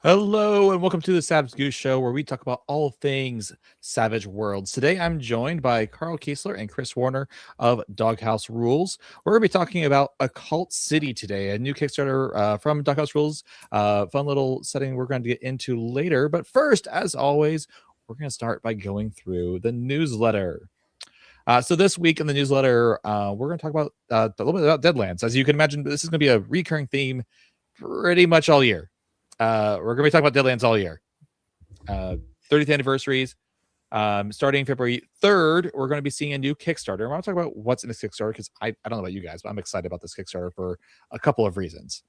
Hello and welcome to the Savage Goose Show, where we talk about all things Savage Worlds. Today, I'm joined by Carl Kiesler and Chris Warner of Doghouse Rules. We're going to be talking about Occult City today, a new Kickstarter from Doghouse Rules. Fun little setting we're going to get into later. But first, as always, we're going to start by going through the newsletter. So this week in the newsletter, we're going to talk about a little bit about Deadlands. As you can imagine, this is going to be a recurring theme pretty much all year. We're going to be talking about Deadlands all year. 30th anniversaries. Starting February 3rd, we're going to be seeing a new Kickstarter. I want to talk about what's in this Kickstarter because I don't know about you guys, but I'm excited about this Kickstarter for a couple of reasons.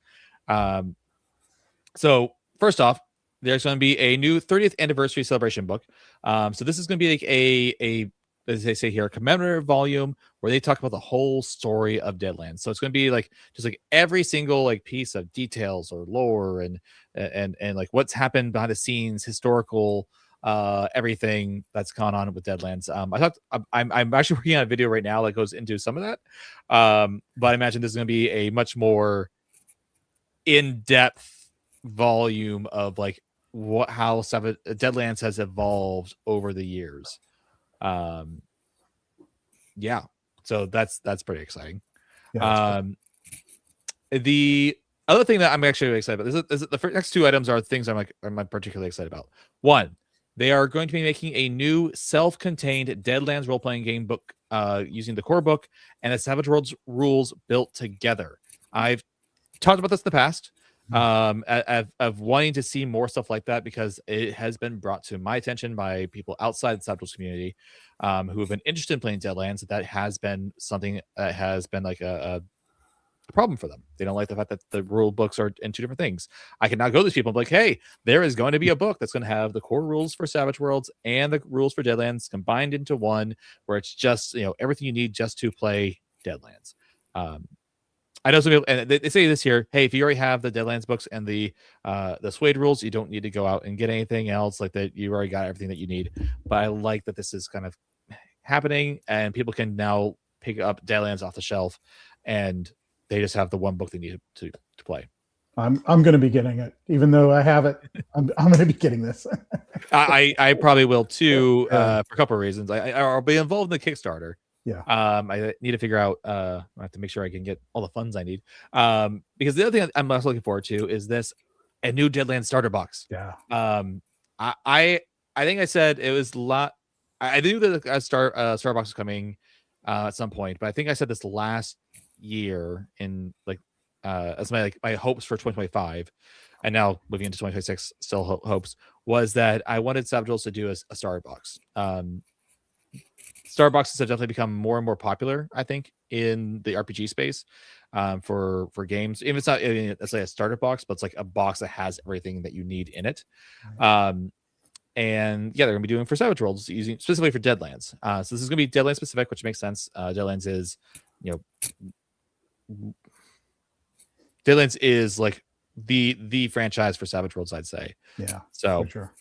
So first off, there's going to be a new 30th anniversary celebration book. So this is going to be like a as they say here, a commemorative volume where they talk about the whole story of Deadlands. So it's going to be like just like every single like piece of details or lore and like what's happened behind the scenes, historical, everything that's gone on with Deadlands. I'm actually working on a video right now that goes into some of that. But I imagine this is going to be a much more in-depth volume of like how Deadlands has evolved over the years. Yeah, so that's pretty exciting. Yeah, the other thing that I'm actually really excited about is the next two items are things I'm particularly excited about. One, they are going to be making a new self-contained Deadlands role-playing game book using the core book and the Savage Worlds rules built together. I've talked about this in the past. Of wanting to see more stuff like that because it has been brought to my attention by people outside the Savage Worlds community who have been interested in playing Deadlands. That has been something that has been like a problem for them. They don't like the fact that the rule books are in two different things. I can now go to these people and be like, hey, there is going to be a book that's going to have the core rules for Savage Worlds and the rules for Deadlands combined into one, where it's just, everything you need just to play Deadlands. I know some people, and they say this here, hey, if you already have the Deadlands books and the Suede rules, you don't need to go out and get anything else. Like that, you already got everything that you need. But I like that this is kind of happening, and people can now pick up Deadlands off the shelf, and they just have the one book they need to play. I'm going to be getting it, even though I have it. I'm going to be getting this. I probably will too, for a couple of reasons. I'll be involved in the Kickstarter. Yeah. I need to figure out. I have to make sure I can get all the funds I need. Because the other thing I'm also looking forward to is a new Deadlands starter box. Yeah. I think I said it was I knew that a starter box was coming at some point, but I think I said this last year in like as my hopes for 2025, and now moving into 2026, still hopes was that I wanted Savage Worlds to do a starter box. Starbucks have definitely become more and more popular, I think, in the RPG space for games. Even if it's not it's like a starter box, but it's like a box that has everything that you need in it. And yeah, they're gonna be doing for Savage Worlds using specifically for Deadlands. So this is gonna be Deadlands specific, which makes sense. Deadlands is like the franchise for Savage Worlds, I'd say. Yeah. So for sure.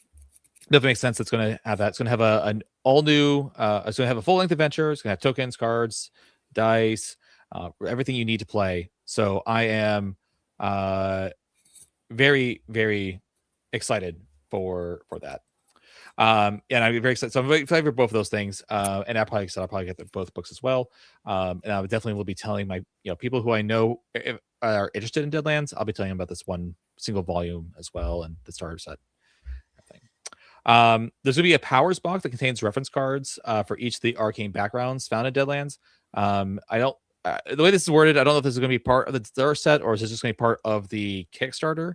Definitely makes sense. It's going to have that. It's going to have an all new. It's going to have a full length adventure. It's going to have tokens, cards, dice, everything you need to play. So I am very, very excited for that. And I'm very excited. So I'm very excited for both of those things. And I'll probably get both books as well. And I definitely will be telling my people who I know are interested in Deadlands. I'll be telling them about this one single volume as well and the starter set. There's gonna be a powers box that contains reference cards for each of the arcane backgrounds found in Deadlands. The way this is worded, I don't know if this is gonna be part of the starter set or is this just gonna be part of the Kickstarter.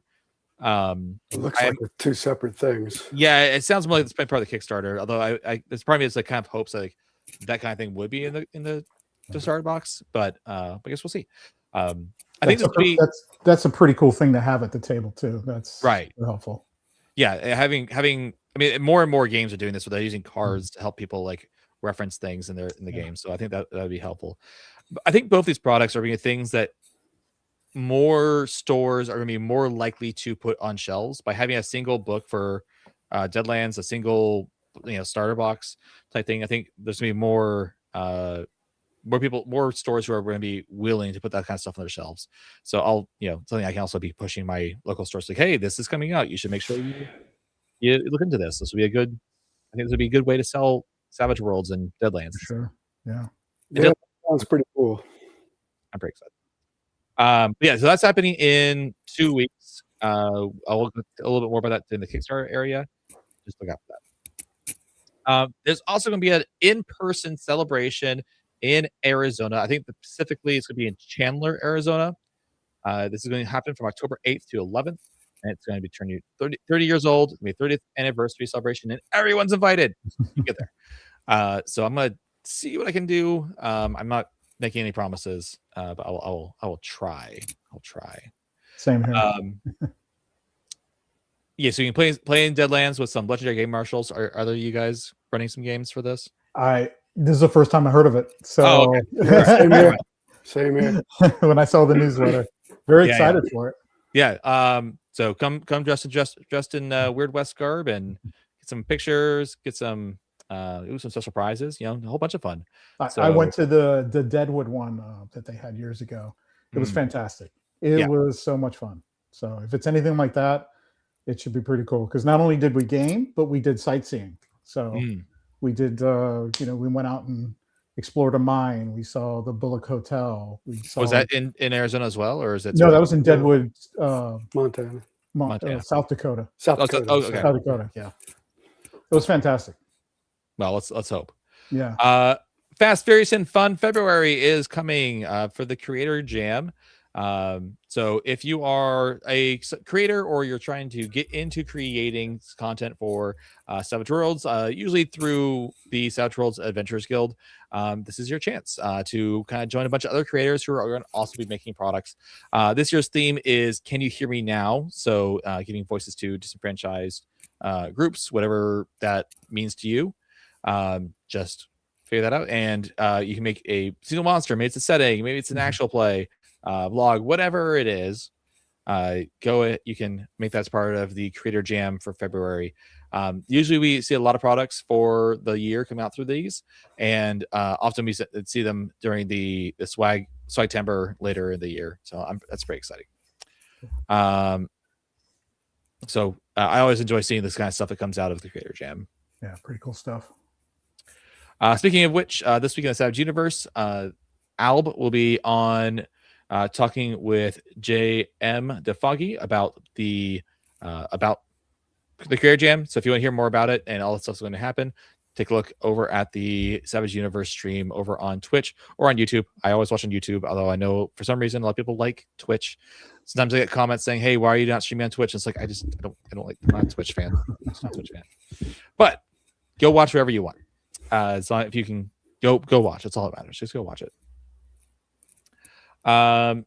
It looks like two separate things. Yeah, it sounds more like it's part of the Kickstarter. Although it's part of me is like kind of hopes like that kind of thing would be in the starter box, but I guess we'll see. I think that's a pretty cool thing to have at the table too. That's right. Helpful. Yeah, having. I mean, more and more games are doing this where they're using cards to help people like reference things in the game. So I think that would be helpful. I think both these products are being things that more stores are going to be more likely to put on shelves by having a single book for Deadlands, a single starter box type thing. I think there's going to be more more stores who are going to be willing to put that kind of stuff on their shelves. So I'll, something I can also be pushing my local stores like, hey, this is coming out. You should make sure you look into this. This would be I think this would be a good way to sell Savage Worlds and Deadlands. For sure. Yeah. Yeah, sounds pretty cool. I'm pretty excited. But yeah, so that's happening in 2 weeks. I'll look a little bit more about that in the Kickstarter area. Just look out for that. There's also going to be an in-person celebration in Arizona. I think specifically it's going to be in Chandler, Arizona. This is going to happen from October 8th to 11th. And it's going to be turning 30 years old. It's going to be 30th anniversary celebration, and everyone's invited. You get there. So I'm going to see what I can do. I'm not making any promises, but I will try. I'll try. Same here. Yeah, so you can play in Deadlands with some legendary game marshals. Are there you guys running some games for this? This is the first time I heard of it. So Yeah, same here. When I saw the newsletter, very excited for it. Yeah. So come dressed in Weird West garb and get some pictures, get some special prizes. A whole bunch of fun. I went to the Deadwood one that they had years ago. It was fantastic. It was so much fun. So if it's anything like that, it should be pretty cool. Because not only did we game, but we did sightseeing. So we did. We went out and explored a mine. We saw the Bullock Hotel. Was that in Arizona as well, or is it? No, that was in Deadwood, Montana. South Dakota. South Dakota. Okay. South Dakota. Yeah, it was fantastic. Well, let's hope. Yeah. Fast, Furious, and Fun February is coming for the Creator Jam. So if you are a creator or you're trying to get into creating content for Savage Worlds, usually through the Savage Worlds Adventurers Guild, this is your chance to kind of join a bunch of other creators who are going to also be making products. This year's theme is Can You Hear Me Now? So giving voices to disenfranchised groups, whatever that means to you. Just figure that out, and you can make a single monster. Maybe it's a setting, maybe it's an actual play, vlog, whatever it is. You can make that as part of the Creator Jam for February. Usually we see a lot of products for the year come out through these, and often we see them during the Swag-tember later in the year. So that's pretty exciting. So I always enjoy seeing this kind of stuff that comes out of the Creator Jam. Yeah, pretty cool stuff. Speaking of which, this week in the Savage Universe, Alb will be on talking with J.M. DeFoggy about the Creator Jam. So if you want to hear more about it and all the stuff's going to happen, take a look over at the Savage Universe stream over on Twitch or on YouTube. I always watch on YouTube, although I know for some reason a lot of people like Twitch. Sometimes I get comments saying, "Hey, why are you not streaming on Twitch?" And it's like I don't like. I'm not a Twitch fan. I'm not a Twitch fan. But go watch wherever you want. So if you can go watch, that's all that matters. Just go watch it. And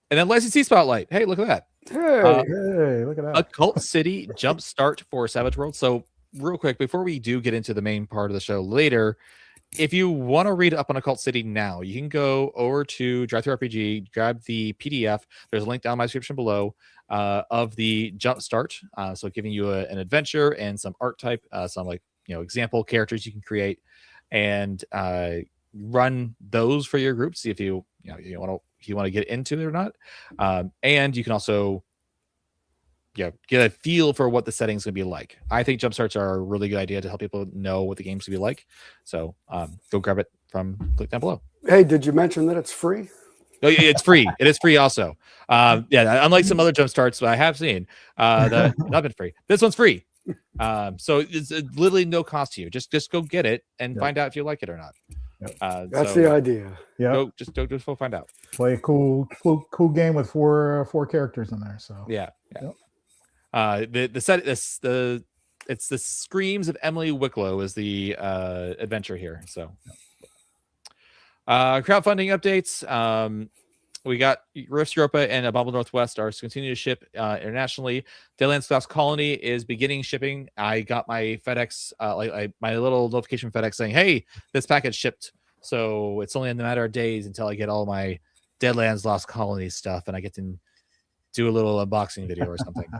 then licensee spotlight. Hey, look at that. Hey, look at that. Occult City Jumpstart for Savage Worlds. So real quick, before we do get into the main part of the show later, if you want to read up on Occult City now, you can go over to DriveThruRPG, grab the PDF. There's a link down in my description below of the Jumpstart. So giving you an adventure and some art type, some example characters you can create, and run those for your group. See if you want to get into it or not. And you can also get a feel for what the setting's going to be like. I think Jumpstarts are a really good idea to help people know what the game's going to be like. So go grab it from click down below. Hey, did you mention that it's free? Oh, yeah, it's free. It is free also. Unlike some other Jumpstarts that I have seen that have not been free, this one's free. So it's literally no cost to you. Just go get it and find out if you like it or not. That's the idea. Yeah, just go find out. Play a cool game with four characters in there. So yeah. Yep. It's the Screams of Emily Wicklow is the adventure here. So crowdfunding updates. We got Rifts Europa and Abominable Northwest are continue to ship internationally. Deadlands Lost Colony is beginning shipping. I got my FedEx, my little notification from FedEx saying, "Hey, this package shipped." So it's only in a matter of days until I get all my Deadlands Lost Colony stuff, and I get to do a little unboxing video or something.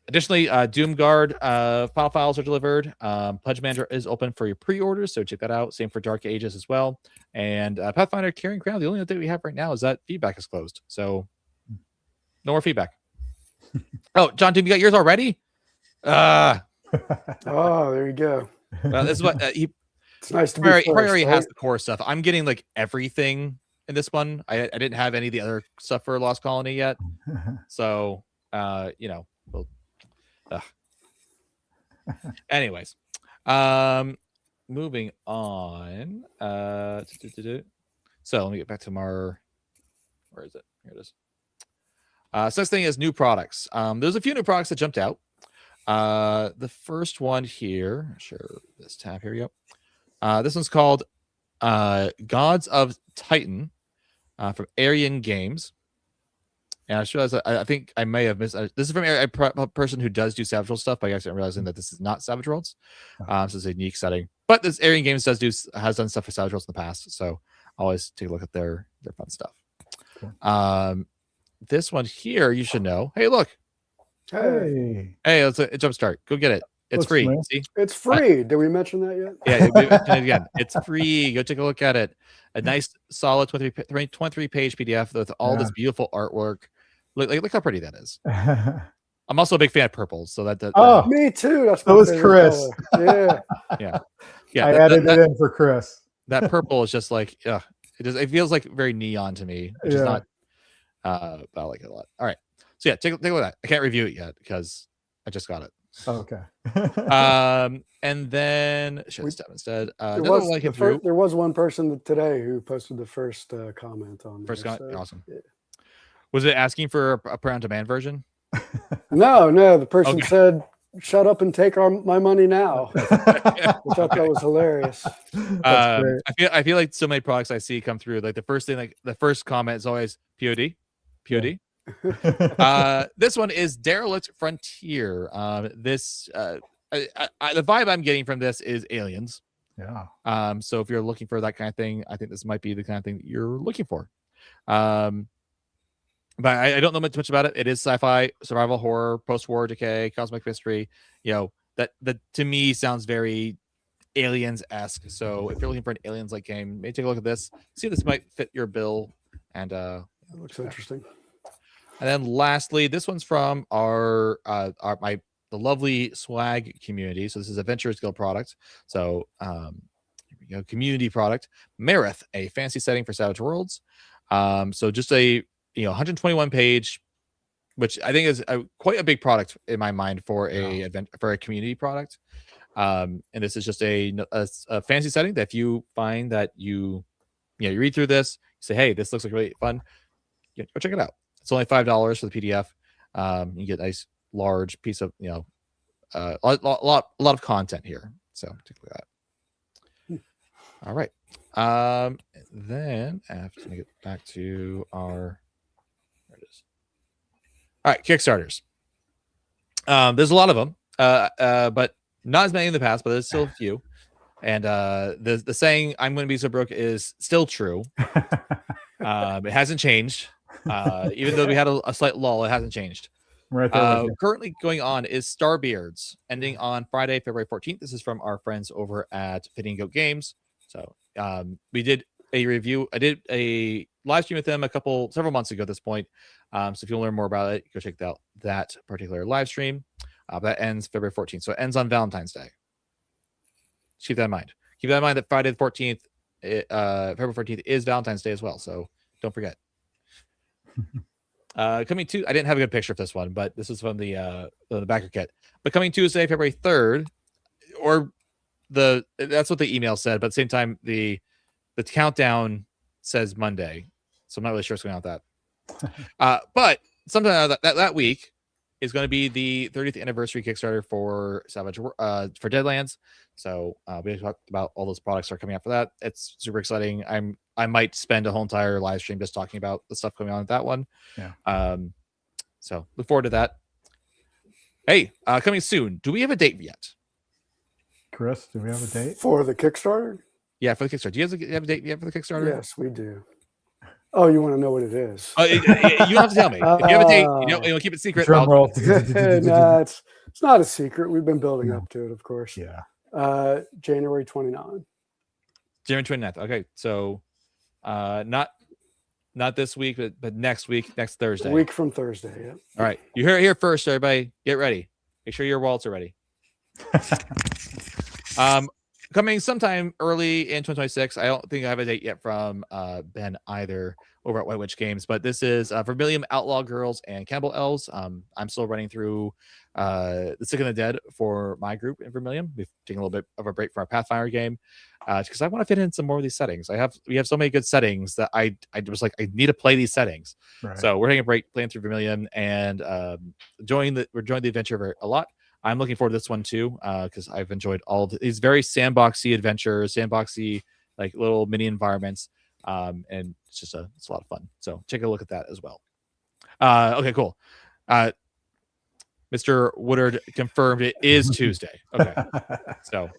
Additionally, Doomguard file files are delivered. Pledge Manager is open for your pre-orders, so check that out. Same for Dark Ages as well. And Pathfinder Carrying Crown, the only update we have right now is that feedback is closed. So no more feedback. Oh, John, Doom, you got yours already? Oh, there you go. Well, this is what It's nice to be he first, already right? has the core stuff. I'm getting like everything in this one. I didn't have any of the other stuff for Lost Colony yet. So, well, anyways, moving on. So let me get back to where is it? Here it is. So next thing is new products. There's a few new products that jumped out. The first one here, sure, this tab, here we go. This one's called Gods of Titan from Aryan Games. And I just realized I think I may have missed. This is from a person who does do Savage Worlds stuff, but I actually realizing that this is not Savage Worlds. So it's a unique setting. But this Aryan Games has done stuff for Savage Worlds in the past, so I always take a look at their fun stuff. Cool. This one here, you should know. Hey, look. Hey, it's a Jumpstart. Go get it. It's Looks free. nice. See? It's free. Did we mention that yet? Yeah, we mentioned it again. It's free. Go take a look at it. A nice, solid 23-page PDF with all this beautiful artwork. Look how pretty that is. I'm also a big fan of purple, so that. Me too. That's that was Chris. Color. Yeah. I added it in for Chris. That purple is just like, it feels like very neon to me, which is not. But I like it a lot. All right, so yeah, take a look at that. I can't review it yet because I just got it. Okay. And then instead. There was one person today who posted the first comment on first there, comment. so, Awesome. yeah. Was it asking for a per-on-demand version? No. The person said, "Shut up and take my money now." I thought that was hilarious. I feel like so many products I see come through. Like the first thing, like the first comment is always POD. This one is Derelict Frontier. The vibe I'm getting from this is aliens. Yeah. So if you're looking for that kind of thing, I think this might be the kind of thing that you're looking for. But I don't know much about it. It is sci-fi, survival horror, post-war decay, cosmic mystery. That to me sounds very aliens-esque. So if you're looking for an aliens-like game, maybe take a look at this. See if this might fit your bill. And it looks interesting. And then lastly, this one's from the lovely swag community. So this is a Adventurers Guild product. So here we go, community product. Marith, a fantasy setting for Savage Worlds. So just a 121 page, which I think is quite a big product in my mind for a community product. And this is just a fantasy setting that if you find that you read through this, you say, hey, this looks like really fun, go check it out. It's only $5 for the PDF. You get a nice large piece of a lot of content here. So take a look at that. All right. Then I have to get back to our. There it is. All right, Kickstarters. There's a lot of them, but not as many in the past, but there's still a few. And the saying "I'm going to be so broke" is still true. It hasn't changed. Even though we had a slight lull, it hasn't changed. Right there. Currently going on is Starbeards, ending on Friday, February 14th. This is from our friends over at Fitting Goat Games. So we did a review. I did a live stream with them several months ago at this point. So if you want to learn more about it, go check out that particular live stream. That ends February 14th. So it ends on Valentine's Day. Just keep that in mind. Keep that in mind that Friday the 14th, February 14th is Valentine's Day as well. So don't forget. Coming to, I didn't have a good picture of this one, but this is from the backer kit. But coming Tuesday, February 3rd, that's what the email said, but at the same time, the countdown says Monday. So I'm not really sure what's going on with that. But sometime that week is going to be the 30th anniversary Kickstarter for for Deadlands. So we talked about all those products that are coming out for that. It's super exciting. I might spend a whole entire live stream just talking about the stuff going on with that one. Yeah. So look forward to that. Hey, coming soon. Do we have a date yet? Chris, do we have a date for the Kickstarter? Yeah, for the Kickstarter. Do you have a date yet for the Kickstarter? Yes, we do. Oh, you want to know what it is? You don't have to tell me. If you have a date, you keep it secret. Drum roll. Nah, it's not a secret. We've been building up to it, of course. Yeah. January 29. January 29th. Okay, so not this week, but next week, next Thursday. A week from Thursday. Yeah. All right, you hear it here first, everybody. Get ready. Make sure your wallets are ready. Coming sometime early in 2026. I don't think I have a date yet from Ben either over at White Witch Games, but this is Vermilion Outlaw Girls and Campbell Elves. I'm still running through The Sick and the Dead for my group in Vermilion. We've taken a little bit of a break from our Pathfinder game because I want to fit in some more of these settings. We have so many good settings that I was like, I need to play these settings. Right. So we're taking a break, playing through Vermilion, and we're enjoying the adventure a lot. I'm looking forward to this one too, because I've enjoyed all of these very sandboxy adventures, sandboxy like little mini environments, and it's a lot of fun. So take a look at that as well. Okay, cool. Mr. Woodard confirmed it is Tuesday. Okay, so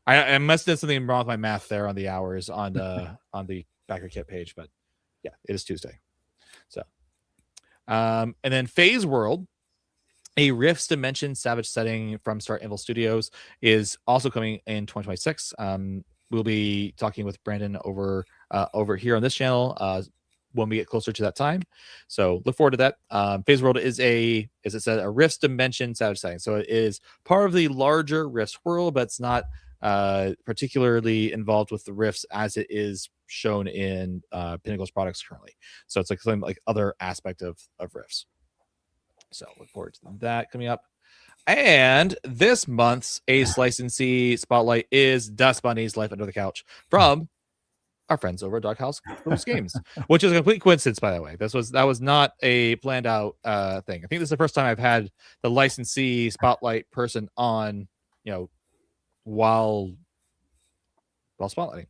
I must have done something wrong with my math there on the hours on the backer kit page, but yeah, it is Tuesday. So, and then Phase World, a Rifts Dimension Savage setting from Start Anvil Studios, is also coming in 2026. We'll be talking with Brandon over here on this channel when we get closer to that time. So look forward to that. Phase World is as it said, a Rifts Dimension Savage setting. So it is part of the larger Rifts world, but it's not particularly involved with the Rifts as it is shown in Pinnacle's products currently. So it's like something like other aspect of Rifts. So look forward to that coming up. And this month's Ace licensee spotlight is Dust Bunnies Life Under the Couch from our friends over at Doghouse Games, which is a complete coincidence, by the way. That was not a planned out thing. I think this is the first time I've had the licensee spotlight person on, while spotlighting.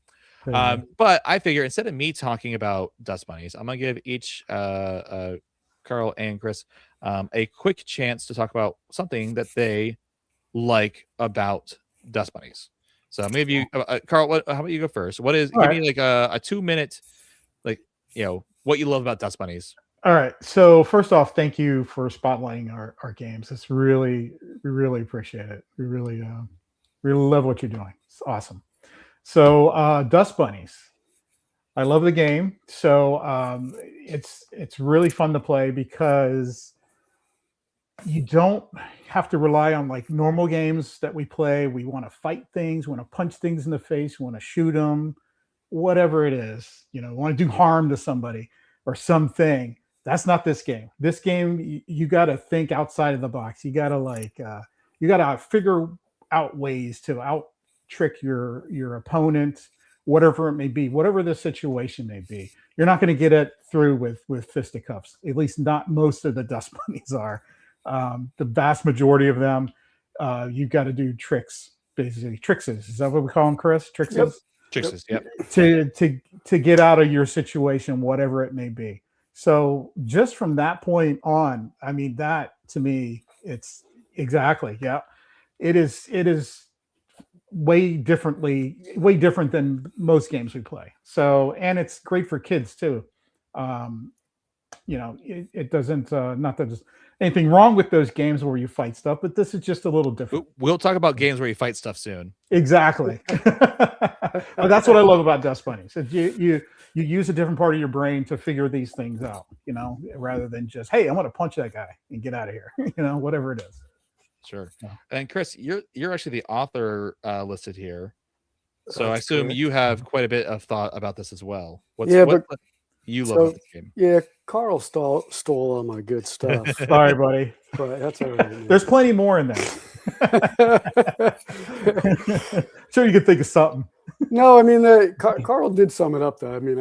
But I figure instead of me talking about Dust Bunnies, I'm gonna give each Carl and Chris a quick chance to talk about something that they like about Dust Bunnies. So maybe you, Carl, how about you go first? Give me like a 2-minute, what you love about Dust Bunnies. All right. So first off, thank you for spotlighting our games. We really appreciate it. We really love what you're doing. It's awesome. So Dust Bunnies, I love the game. So it's really fun to play because you don't have to rely on like normal games that we play. We want to fight things, we want to punch things in the face, we want to shoot them, whatever it is. We want to do harm to somebody or something. That's not this game. This game, you got to think outside of the box. You got to figure out ways to out trick your opponent, whatever it may be, whatever the situation may be. You're not going to get it through with fisticuffs. At least not most of the Dust Bunnies are. The vast majority of them, you've got to do tricks, basically. Trickses. Is that what we call them, Chris? Trickses? Yep. Trickses, yep. To get out of your situation, whatever it may be. So just from that point on, I mean, that to me, it's exactly, yeah. It is way different than most games we play. So, and it's great for kids too. It doesn't, not that there's anything wrong with those games where you fight stuff, but this is just a little different. We'll talk about games where you fight stuff soon. Exactly. That's what I love about Dust Bunnies. You use a different part of your brain to figure these things out, rather than just, hey, I'm going to punch that guy and get out of here, whatever it is. Sure. Yeah. And Chris, you're actually the author listed here, so That's I assume correct. You have quite a bit of thought about this as well. What you love about this game? Yeah, Carl stole all my good stuff. Sorry, buddy. But that's all right. There's plenty more in there. Sure, you could think of something. No, I mean, Carl did sum it up, though. I mean,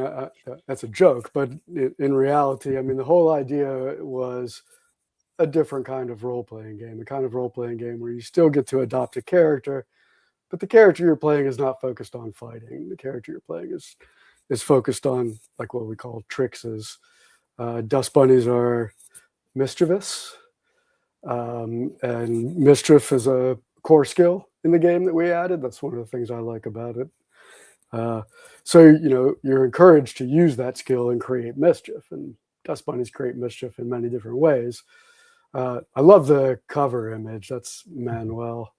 that's a joke, but in reality, I mean, the whole idea was a different kind of role-playing game, a kind of role-playing game where you still get to adopt a character, but the character you're playing is not focused on fighting. The character you're playing is focused on like what we call trickses. Dust Bunnies are mischievous, and mischief is a core skill in the game that we added. That's one of the things I like about it. So, you know, you're encouraged to use that skill and create mischief. And Dust Bunnies create mischief in many different ways. I love the cover image. That's Manuel.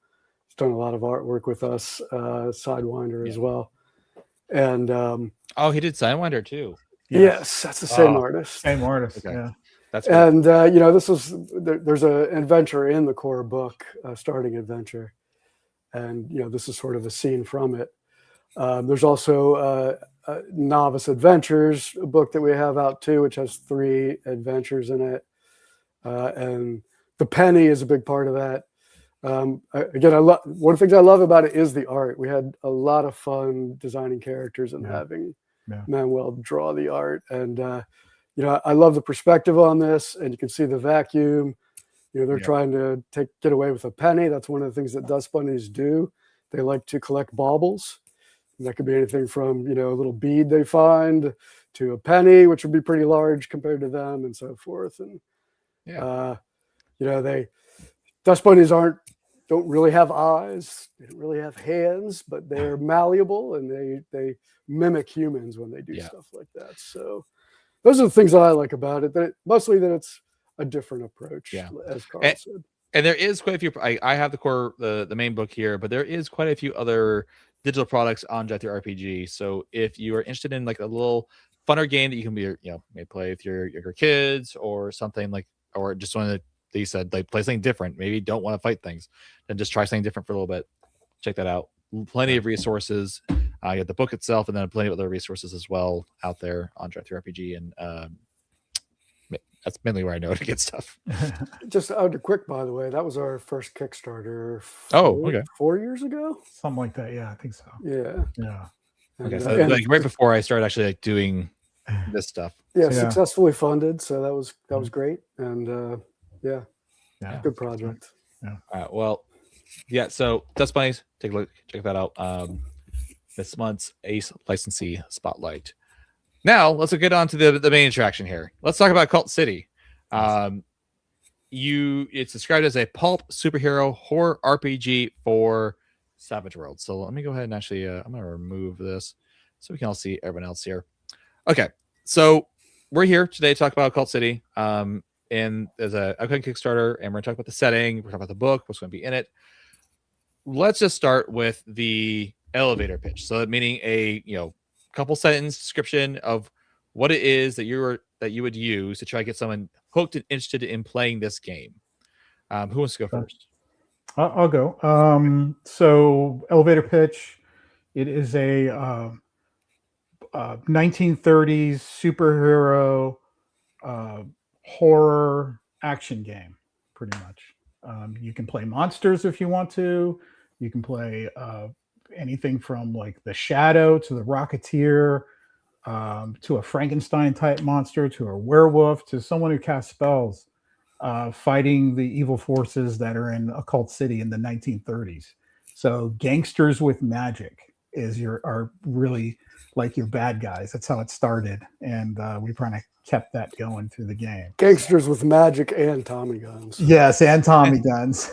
He's done a lot of artwork with us, Sidewinder as well. And oh, he did Sidewinder too. Yes, that's the same artist. Same artist. Okay. Yeah. That's cool. And you know, there's an adventure in the core book, starting adventure, and you know, this is sort of a scene from it. There's also Novice Adventures, a book that we have out too, which has 3 adventures in it, and the penny is a big part of that. Again, one of the things I love about it is the art. We had a lot of fun designing characters and having Manuel draw the art, and you know, I love the perspective on this, and you can see the vacuum. You know, they're trying to get away with a penny. That's one of the things that Dust Bunnies do. They like to collect baubles. And that could be anything from, you know, a little bead they find to a penny, which would be pretty large compared to them, and so forth. And you know, Dust Bunnies don't really have eyes. They don't really have hands, but they're malleable, and they mimic humans when they do stuff like that. So those are the things that I like about it. Mostly that it's a different approach, as Carl said. And there is quite a few. I have the main book here, but there is quite a few other digital products on Jet 3 RPG. So if you are interested in like a little funner game that you can be, you know, maybe play with your kids or something like, or just want to, they said like play something different, maybe don't want to fight things, then just try something different for a little bit. Check that out. Plenty of resources. You have the book itself, and then plenty of other resources as well out there on Jet 3 RPG. And that's mainly where I know to get stuff. Just out of quick, by the way, that was our first Kickstarter. 4 years ago, something like that. Yeah, I think so. Yeah. Okay, so like right before I started actually like doing this stuff. Yeah, successfully funded. So that was great, and good project. Yeah. Well, yeah. So Dust Bunnies, take a look, check that out. This month's Ace licensee spotlight. Now let's get on to the main attraction here. Let's talk about Occult City. It's described as a pulp superhero horror RPG for Savage World. So let me go ahead and actually I'm gonna remove this so we can all see everyone else here. Okay, so we're here today to talk about Occult City. And there's a Kickstarter, and we're gonna talk about the setting, we're talking about the book, what's gonna be in it. Let's just start with the elevator pitch. So meaning a couple sentence description of what it is that you would use to try to get someone hooked and interested in playing this game. Who wants to go first? I'll go. So elevator pitch. It is a 1930s superhero horror action game, pretty much. You can play monsters if you want to. You can play anything from like the Shadow to the Rocketeer, to a Frankenstein type monster, to a werewolf, to someone who casts spells, fighting the evil forces that are in Occult City in the 1930s. So gangsters with magic are really like your bad guys. That's how it started, and we kind of kept that going through the game. Gangsters with magic and Tommy guns. Yes, and Tommy guns.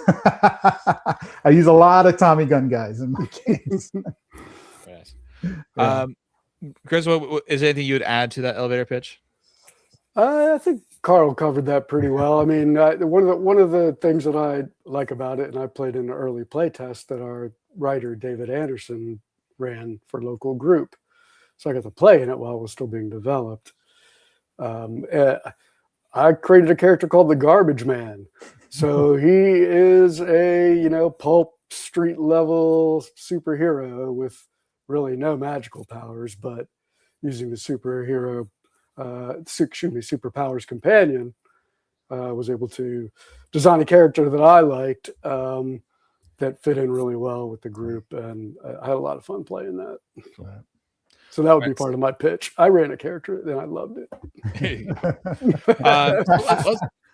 I use a lot of Tommy gun guys in my games. Yes. Chris, is there anything you would add to that elevator pitch? I think Carl covered that pretty well. I mean, one of the things that I like about it, and I played in an early play test that our writer David Anderson ran for local group, so I got to play in it while it was still being developed. I created a character called the Garbage Man. So he is a pulp street level superhero with really no magical powers, but using the superpowers companion, was able to design a character that I liked, that fit in really well with the group, and I had a lot of fun playing that. So that would be part of my pitch. I ran a character, and I loved it.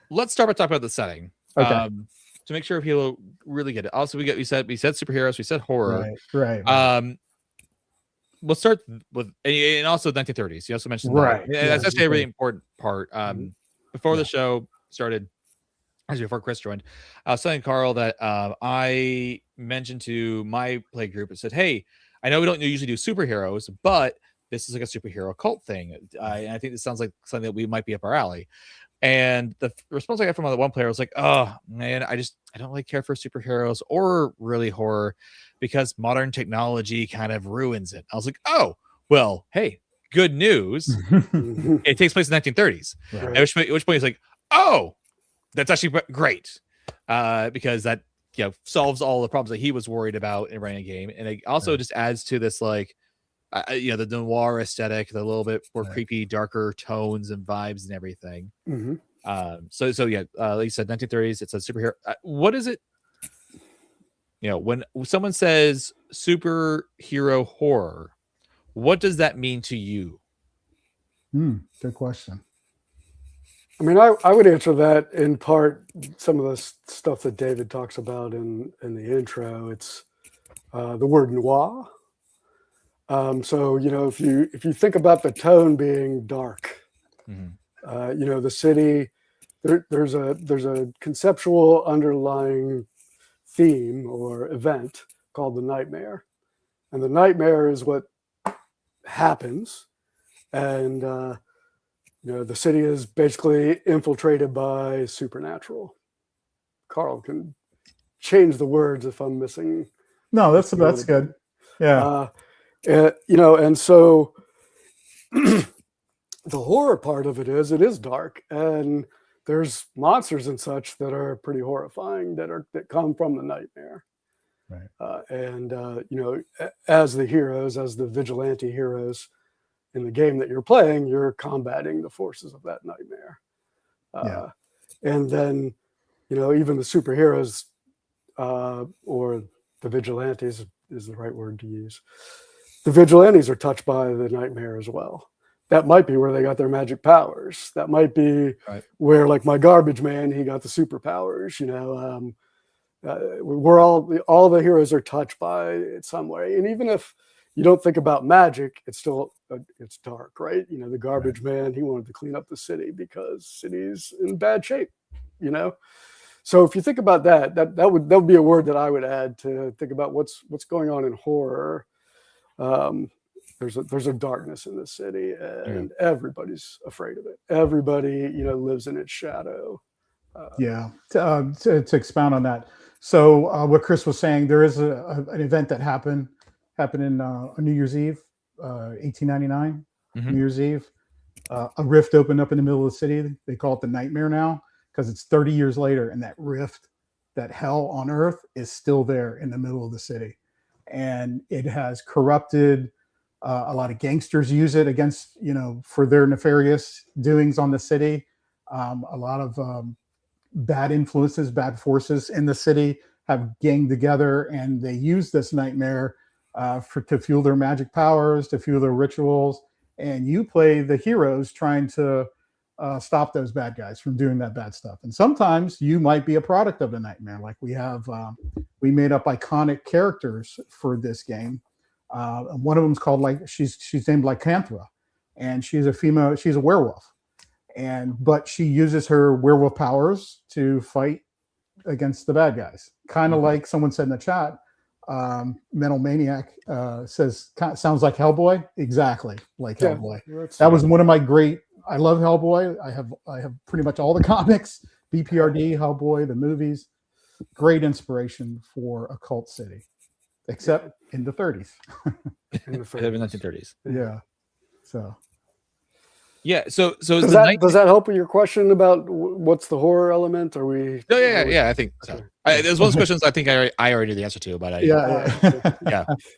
Let's start by talking about the setting. Okay. To make sure people really get it. Also, we said superheroes, we said horror. Right. Let's start with, and also 1930s. You also mentioned right. That. That's actually a really important part. Before the show started, actually before Chris joined, I was telling Carl that I mentioned to my play group and said, hey, I know we don't usually do superheroes, but this is like a superhero cult thing. And I think this sounds like something that we might be up our alley. And the response I got from the one player was like, oh man, I don't really care for superheroes or really horror because modern technology kind of ruins it. I was like, oh, well, hey, good news. It takes place in the 1930s. Right. At which point he's like, oh, that's actually great. Because that solves all the problems that he was worried about in running a game. And it also just adds to this like the noir aesthetic, the little bit more creepy, darker tones and vibes and everything. So yeah, like you said, 1930s. It's a superhero. What is it? When someone says superhero horror, what does that mean to you? Good question. I mean, I would answer that in part. Some of the stuff that David talks about in the intro. It's the word noir. So if you think about the tone being dark, the city, there's a conceptual underlying theme or event called the nightmare, and the nightmare is what happens, and the city is basically infiltrated by supernatural. Carl can change the words if I'm missing. No, that's good. Yeah. And so the horror part of it is dark, and there's monsters and such that are pretty horrifying that come from the nightmare. Right. As the vigilante heroes in the game that you're playing, you're combating the forces of that nightmare. And then, even the superheroes or the vigilantes is the right word to use. The vigilantes are touched by the nightmare as well. That might be where they got their magic powers. That might be where, like my garbage man, he got the superpowers. We're all the heroes are touched by it some way. And even if you don't think about magic, it's still it's dark, right? The garbage man, he wanted to clean up the city because city's in bad shape. So if you think about that would be a word that I would add to think about what's going on in horror. There's a darkness in the city, and everybody's afraid of it. Everybody, lives in its shadow. To expound on that. So what Chris was saying, there is an event that happened in New Year's Eve, 1899, New Year's Eve. A rift opened up in the middle of the city. They call it the Nightmare now because it's 30 years later, and that rift, that hell on earth, is still there in the middle of the city. And it has corrupted a lot of gangsters use it against, for their nefarious doings on the city. A lot of bad influences, bad forces in the city have ganged together, and they use this nightmare to fuel their magic powers, to fuel their rituals. And you play the heroes trying to stop those bad guys from doing that bad stuff. And sometimes you might be a product of the nightmare. Like we made up iconic characters for this game. One of them's called she's named Lycanthra, and she's a werewolf. But she uses her werewolf powers to fight against the bad guys. Kind of like someone said in the chat, Mental Maniac says, sounds like Hellboy. Exactly like Hellboy. That was one of my I love Hellboy. I have pretty much all the comics, BPRD, Hellboy, the movies. Great inspiration for Occult City, except in the 30s. In the 1930s. Yeah. So. Yeah. So does that help with your question about what's the horror element? Are we? Oh, yeah. I think so. Okay. There's one of those questions I think I already knew the answer to, but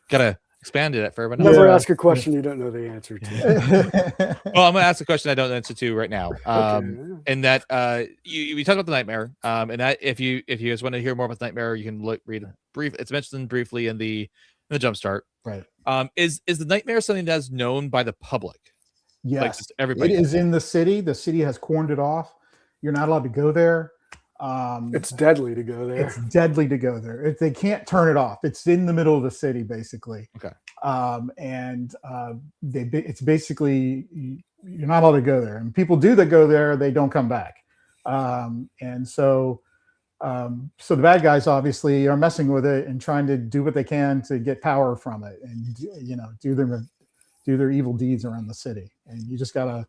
gotta expand it for everyone. Never ask a question you don't know the answer to. Well, I'm gonna ask a question I don't know the answer to right now. And that you talked about the nightmare. And that if you guys want to hear more about the nightmare, you can read brief. It's mentioned briefly in the Jumpstart. Right. Is the nightmare something that's known by the public? Yes, like just everybody. It is in the city. The city has corned it off. You're not allowed to go there. It's deadly to go there. It's deadly to go there. They can't turn it off. It's in the middle of the city, basically. Okay. It's basically you're not allowed to go there. And people that go there, they don't come back. And so So the bad guys obviously are messing with it and trying to do what they can to get power from it, and do their evil deeds around the city. And you just gotta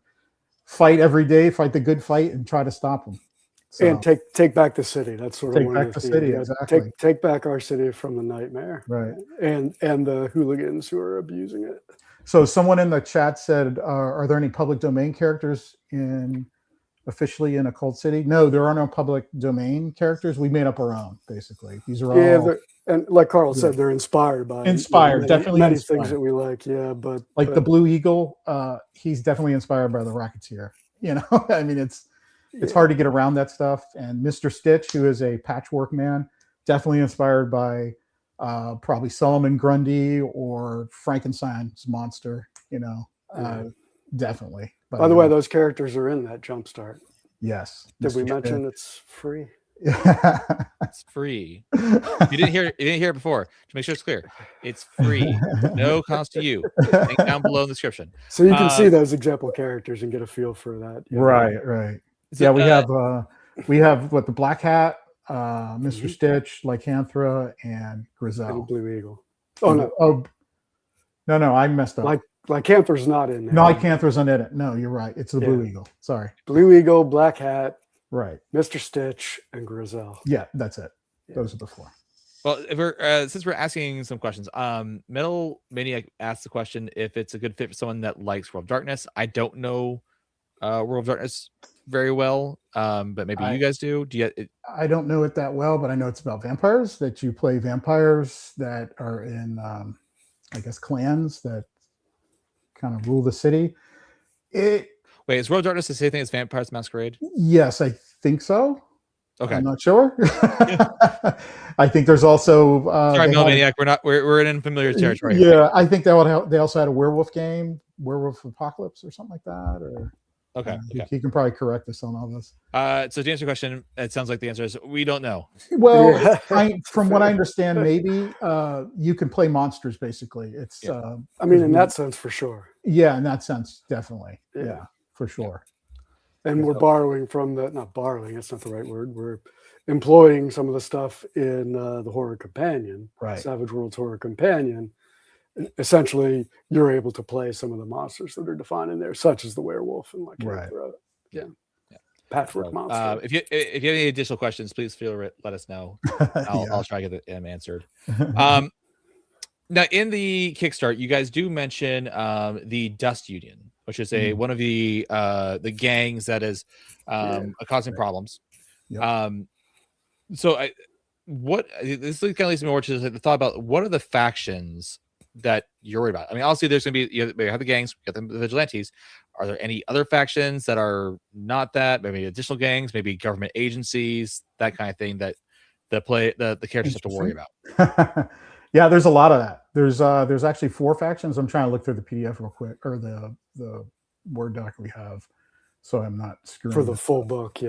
fight every day, fight the good fight, and try to stop them. So, and take back the city. That's sort of take back the city. Exactly. Take back our city from the nightmare. Right. And the hooligans who are abusing it. So someone in the chat said, "Are there any public domain characters officially in Occult City?" No, there are no public domain characters. We made up our own, basically. These are all, and like Carl said, they're inspired by definitely many inspired. things that we like. Yeah, but the Blue Eagle, he's definitely inspired by the Rocketeer. I mean, it's hard to get around that stuff. And Mr. Stitch, who is a patchwork man, definitely inspired by probably Solomon Grundy or Frankenstein's monster. Definitely. But, by the way, those characters are in that Jumpstart. Yes. Did we mention it's free? It's free. You didn't hear it before. To make sure it's clear, it's free. No cost to you. Link down below in the description. So you can see those example characters and get a feel for that. Right. So, yeah, we have what, the Black Hat, Mr. Stitch, Lycanthra, and Grizel. And Blue Eagle. Oh no. No, I messed up. Lycanthra's not in there. No, Lycanthra's not in it. No, you're right. It's the Blue Eagle. Sorry. Blue Eagle, Black Hat, right, Mr. Stitch, and Grizel. Yeah, that's it. Those are the four. Well, if since we're asking some questions, Metal Maniac asked the question if it's a good fit for someone that likes World of Darkness. I don't know World of Darkness very well, but maybe you guys do. I don't know it that well, but I know it's about vampires, that you play vampires that are in, I guess, clans that kind of rule the city. Wait, is World of Darkness the same thing as Vampires Masquerade? Yes, I think so. Okay, I'm not sure. I think there's also sorry, Metal Maniac. We're in unfamiliar territory. Yeah, I think they also had a werewolf game, Werewolf Apocalypse, or something like that. Or okay. He can probably correct us on all this. So to answer your question, it sounds like the answer is we don't know. Well, from what I understand, maybe you can play monsters. Basically, it's. I mean, in that sense, for sure. Yeah, in that sense, definitely. Yeah, for sure. And we're borrowing from not borrowing. That's not the right word. We're employing some of the stuff in the Horror Companion, right? Savage Worlds Horror Companion. Essentially, you're able to play some of the monsters that are defined in there, such as the werewolf and patchwork monster. If you have any additional questions, please feel free to let us know. I'll try to get them answered. Now, in the Kickstarter, you guys do mention the Dust Union, which is one of the gangs that is causing problems. Yep. So this kind of leads me more to the thought about what are the factions that you're worried about. I mean, obviously there's going to be, you have the gangs, you have the vigilantes. Are there any other factions that are not that? Maybe additional gangs, maybe government agencies, that kind of thing that the characters have to worry about? Yeah, there's a lot of that. There's actually 4 factions. I'm trying to look through the PDF real quick, or the Word doc we have, so I'm not screwing for the full book.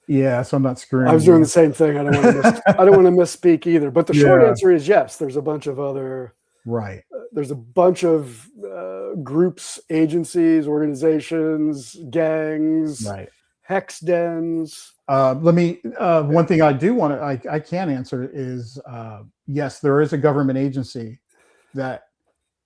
Yeah, so I'm not screwing. I was doing the same thing. I don't want to misspeak either. But the short answer is yes. There's a bunch of other. Right. There's a bunch of groups, agencies, organizations, gangs, right, hex dens. Let me. One thing I do want to, I can answer is yes, there is a government agency that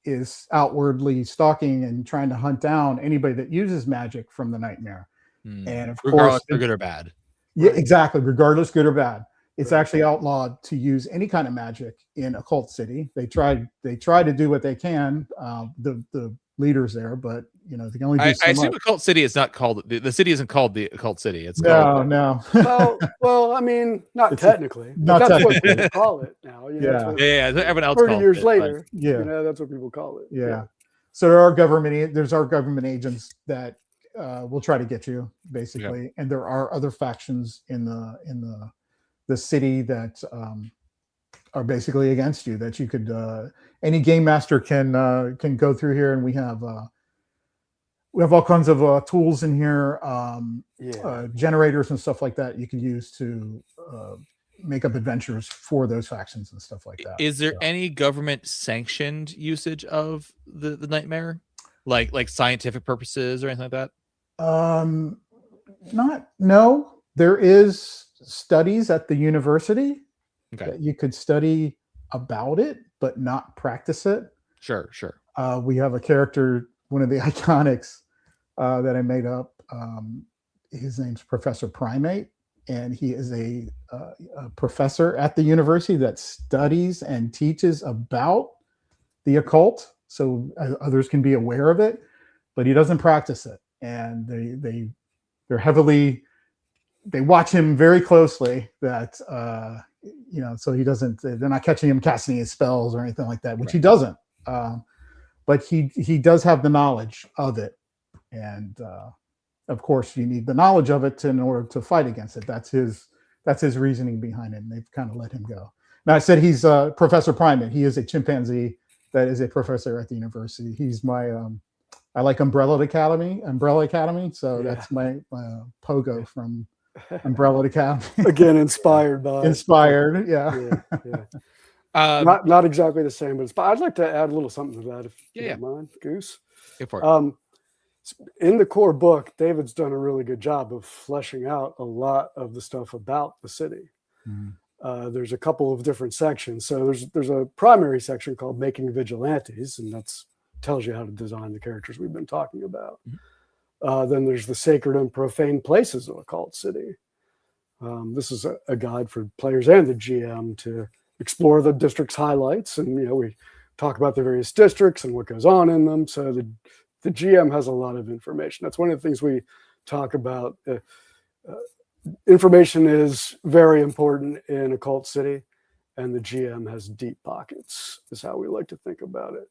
is outwardly stalking and trying to hunt down anybody that uses magic from the nightmare. And of course, they're good or bad. Yeah, exactly. Regardless, good or bad. It's actually outlawed to use any kind of magic in Occult City. They try to do what they can, the leaders there, but they can only do so I assume much. Occult City is not called the city isn't called the Occult City. It's no. well, I mean, not technically. Not that's technically. what people call it now. Everyone else 30 calls years it, later, but, that's what people call it. Yeah. So there's our government agents that will try to get you, basically, and there are other factions in the city that are basically against you, that you could any game master can go through here, and we have all kinds of tools in here, generators and stuff like that you can use to make up adventures for those factions and stuff like that. Is there any government sanctioned usage of the nightmare, like scientific purposes or anything like that? No, there is studies at the university Okay. that you could study about it, but not practice it. Sure. We have a character, one of the iconics that I made up. His name's Professor Primate, and he is a professor at the university that studies and teaches about the occult, so others can be aware of it, but he doesn't practice it. And they're heavily, they watch him very closely, that so he doesn't, they're not catching him casting his spells or anything like that, which he doesn't. But he does have the knowledge of it, and of course you need the knowledge of it in order to fight against it. That's his reasoning behind it, and they've kind of let him go. Now, I said he's Professor Primate. He is a chimpanzee that is a professor at the university. He's my I like Umbrella Academy. So that's my Pogo from Umbrella Academy. Again, inspired by. Inspired, yeah. Not exactly the same, but I'd like to add a little something to that, if you don't mind, Goose. Go for it. In the core book, David's done a really good job of fleshing out a lot of the stuff about the city. Mm-hmm. There's a couple of different sections. So there's a primary section called Making Vigilantes, and that's tells you how to design the characters we've been talking about. Mm-hmm. Then there's the Sacred and Profane Places of Occult City. This is a guide for players and the GM to explore the district's highlights, and we talk about the various districts and what goes on in them. So the GM has a lot of information. That's one of the things we talk about. Information is very important in Occult City, and the GM has deep pockets, is how we like to think about it.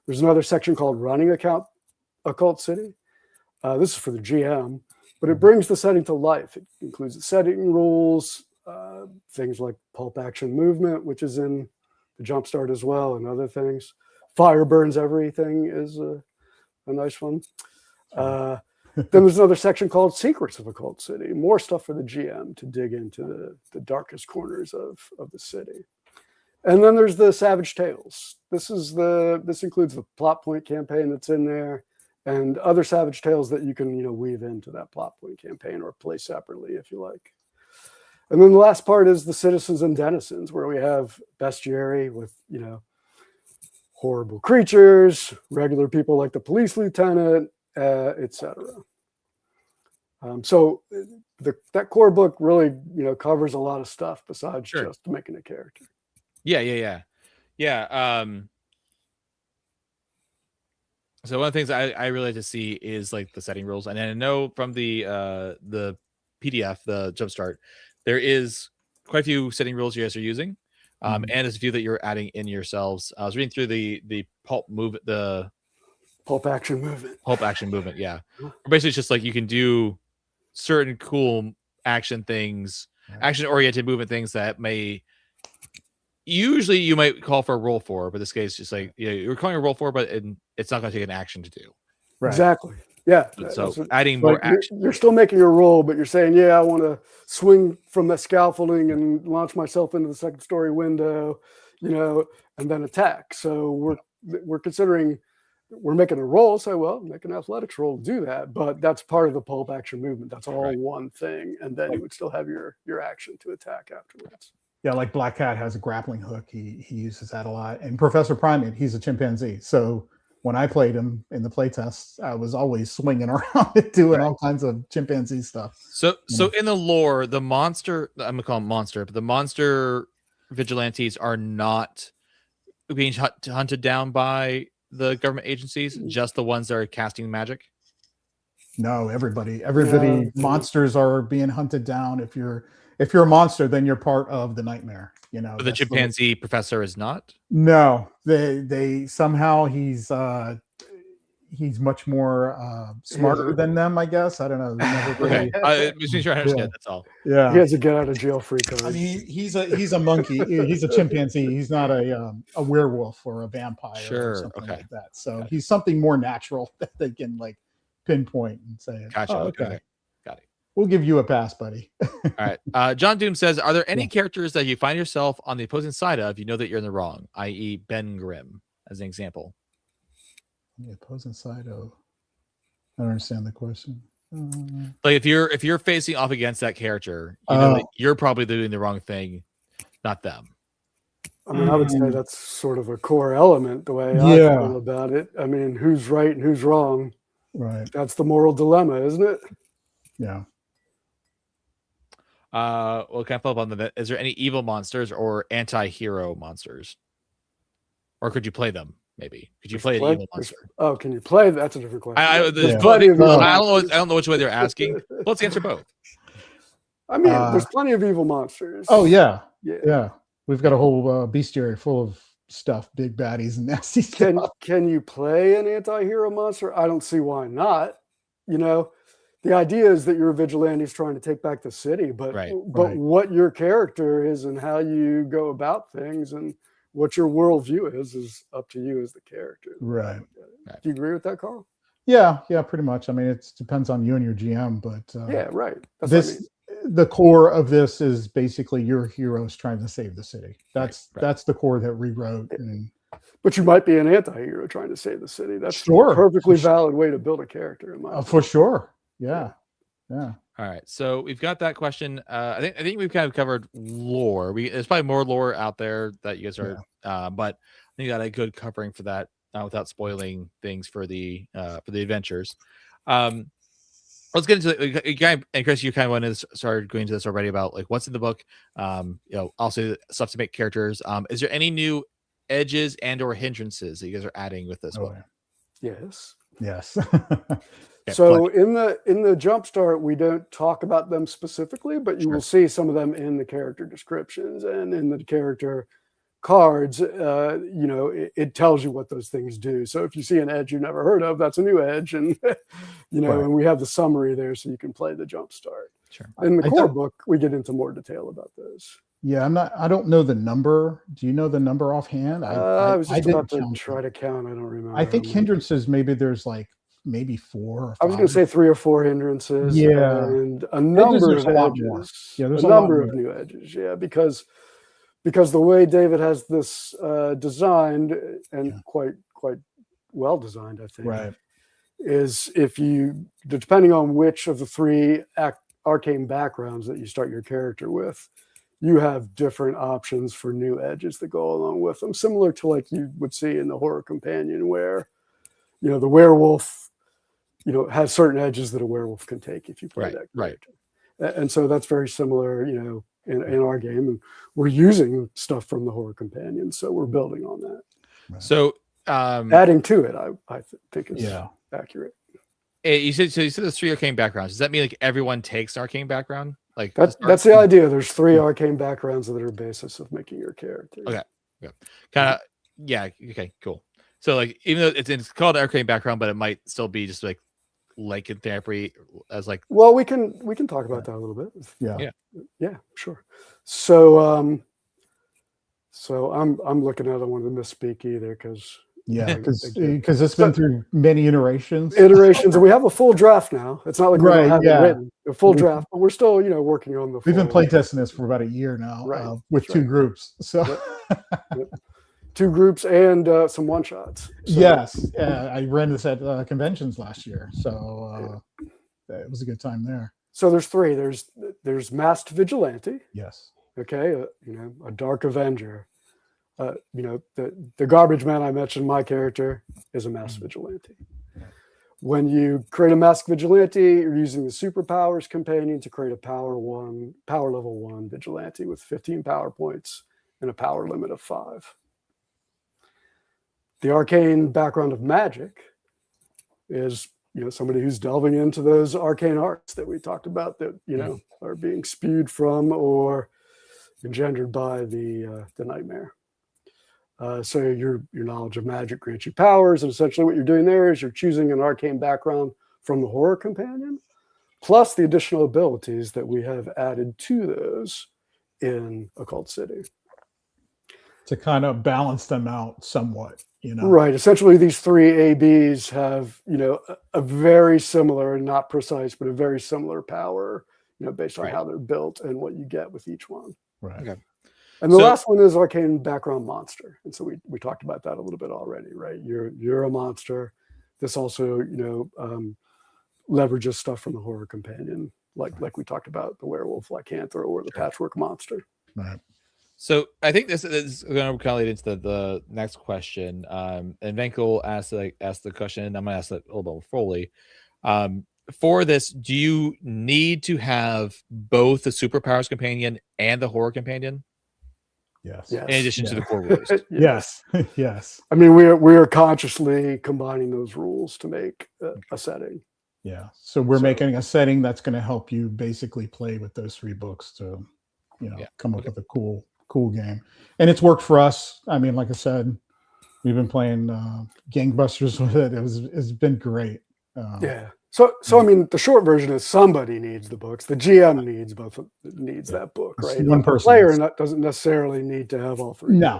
There's another section called Running Occult City. This is for the GM, but it brings the setting to life. It includes the setting rules, things like pulp action movement, which is in the Jumpstart as well, and other things. Fire burns everything is a nice one. Then there's another section called Secrets of Occult City. More stuff for the GM to dig into the darkest corners of the city. And then there's the Savage Tales. This includes the plot point campaign that's in there, and other Savage Tales that you can weave into that plot point campaign or play separately if you like. And then the last part is the Citizens and Denizens, where we have bestiary with horrible creatures, regular people like the police lieutenant, etc. So that core book really covers a lot of stuff besides just making a character. Yeah. So one of the things I really like to see is like the setting rules, and I know from the PDF, the Jumpstart, there is quite a few setting rules you guys are using. And there's a few that you're adding in yourselves. I was reading through the pulp action movement. Yeah. Basically it's just like you can do certain cool action things, action oriented movement things that may usually you might call for a roll for, but this case just like you're calling a roll for, but it's not going to take an action to do. Right. Exactly. Yeah. So adding more action. You're still making a roll, but you're saying, I want to swing from that scaffolding and launch myself into the second story window, and then attack. So we're considering we're making a roll. So make an athletics roll to do that, but that's part of the pulp action movement. That's all one thing, and then you would still have your action to attack afterwards. Yeah, like Black Cat has a grappling hook. He uses that a lot. And Professor Primate, he's a chimpanzee. So when I played him in the playtests, I was always swinging around and doing all kinds of chimpanzee stuff. So in the lore, the monster, I'm going to call him monster, but the monster vigilantes are not being hunted down by the government agencies, just the ones that are casting magic? No, everybody, monsters are being hunted down. If you're a monster, then you're part of the nightmare. The chimpanzee professor is not. No, they somehow he's much more smarter than them. I guess I don't know. Okay, just making sure I understand. That's all. Yeah, he has a get out of jail free card. I mean, he's a monkey. He's a chimpanzee. He's not a werewolf or a vampire or something like that. So he's something more natural that they can like pinpoint and say, gotcha. Okay. Got it. We'll give you a pass, buddy. All right. John Doom says, are there any characters that you find yourself on the opposing side of, you know that you're in the wrong, i.e. Ben Grimm, as an example? The opposing side of, I don't understand the question. Like if you're facing off against that character, you know that you're probably doing the wrong thing, not them. I mean, I would say that's sort of a core element, the way I feel about it. I mean, who's right and who's wrong? Right. That's the moral dilemma, isn't it? Yeah. Well, can I follow up on that? Is there any evil monsters or anti-hero monsters? Or could you play them? Maybe could you play an evil monster? Oh, can you play? That's a different question. I don't know which way they're asking. Let's answer both. I mean, there's plenty of evil monsters. Oh yeah. We've got a whole bestiary full of stuff, big baddies and nasty stuff. Can you play an anti-hero monster? I don't see why not. You know, the idea is that you're a vigilante who's trying to take back the city, but what your character is and how you go about things and what your worldview is up to you as the character. Right. Do you agree with that, Carl? Yeah, pretty much. I mean, it depends on you and your GM, but yeah, right. That's this, what I mean. The core of this is basically your heroes trying to save the city. That's the core that we wrote. But you might be an anti-hero trying to save the city. That's a perfectly valid way to build a character, in my opinion. For sure. Yeah. All right, so we've got that question. I think we've kind of covered lore. There's probably more lore out there that you guys are, but I think you got a good covering for that without spoiling things for the adventures. Let's get into it. And Chris, you kind of wanted to start going into this already about like what's in the book. Also stuff to make characters. Is there any new edges and or hindrances that you guys are adding with this book? Yes. So in the Jumpstart, we don't talk about them specifically, but you will see some of them in the character descriptions and in the character cards. It tells you what those things do. So if you see an edge you've never heard of, that's a new edge, and and we have the summary there so you can play the Jumpstart. Sure. In the core book, we get into more detail about those. Yeah, I don't know the number. Do you know the number offhand? I was just about to try to count. I don't remember. I think hindrances, maybe there's like maybe 4 or 5. I was going to say 3 or 4 hindrances. Yeah. And a number of edges. Yeah, there's a number of new edges. Yeah, because the way David has this designed, and quite well designed, I think, is if you, depending on which of the 3 arcane backgrounds that you start your character with, you have different options for new edges that go along with them, similar to like you would see in the Horror Companion, where the werewolf has certain edges that a werewolf can take if you play that character. And so that's very similar in our game, and we're using stuff from the Horror Companion, so we're building on that. So adding to it, I think is accurate. You said there's 3 arcane backgrounds. Does that mean like everyone takes an arcane background? Like that's the idea. There's 3 arcane backgrounds that are basis of making your character. Okay. Okay, cool. So like even though it's called arcane background, but it might still be just like in therapy as like. Well, we can talk about that a little bit. Yeah, sure. So I'm looking at. I wanted to misspeak either because. Yeah, because it's been through many iterations, and we have a full draft now. It's not like we don't have it written, a full draft, but we're still, working on the. We've been playtesting this for about a year now, with 2 groups. So, 2 groups and some one shots. So. Yes, I ran this at conventions last year, so it was a good time there. So there's 3. There's masked vigilante. Yes. Okay, a dark avenger. The garbage man I mentioned, my character, is a masked vigilante. When you create a masked vigilante, you're using the superpowers companion to create a power level 1 vigilante with 15 power points and a power limit of 5. The arcane background of magic is somebody who's delving into those arcane arts that we talked about that are being spewed from or engendered by the nightmare. So your knowledge of magic grants you powers, and essentially what you're doing there is you're choosing an arcane background from the Horror Companion, plus the additional abilities that we have added to those in Occult City. To kind of balance them out somewhat, Right. Essentially, these 3 ABs have, a very similar, not precise, but a very similar power, based on how they're built and what you get with each one. Right. Okay. And the last one is arcane background monster. And so we talked about that a little bit already, right? You're a monster. This also, leverages stuff from the horror companion, like we talked about, the werewolf lycanthro or the patchwork monster. Right. So I think this is going to kind of lead into the next question. And Venkel asked the question, and I'm going to ask it a little bit more fully. For this, do you need to have both the superpowers companion and the horror companion? Yes. Yes. In addition to the core rules. Yes. Yes. I mean, we are consciously combining those rules to make a setting. Yeah. So we're making a setting that's going to help you basically play with those 3 books to, come up with a cool game. And it's worked for us. I mean, like I said, we've been playing gangbusters with it. It's been great. Yeah. So I mean, the short version is somebody needs the books. The GM needs that book, right? One person. The player doesn't necessarily need to have all 3. No.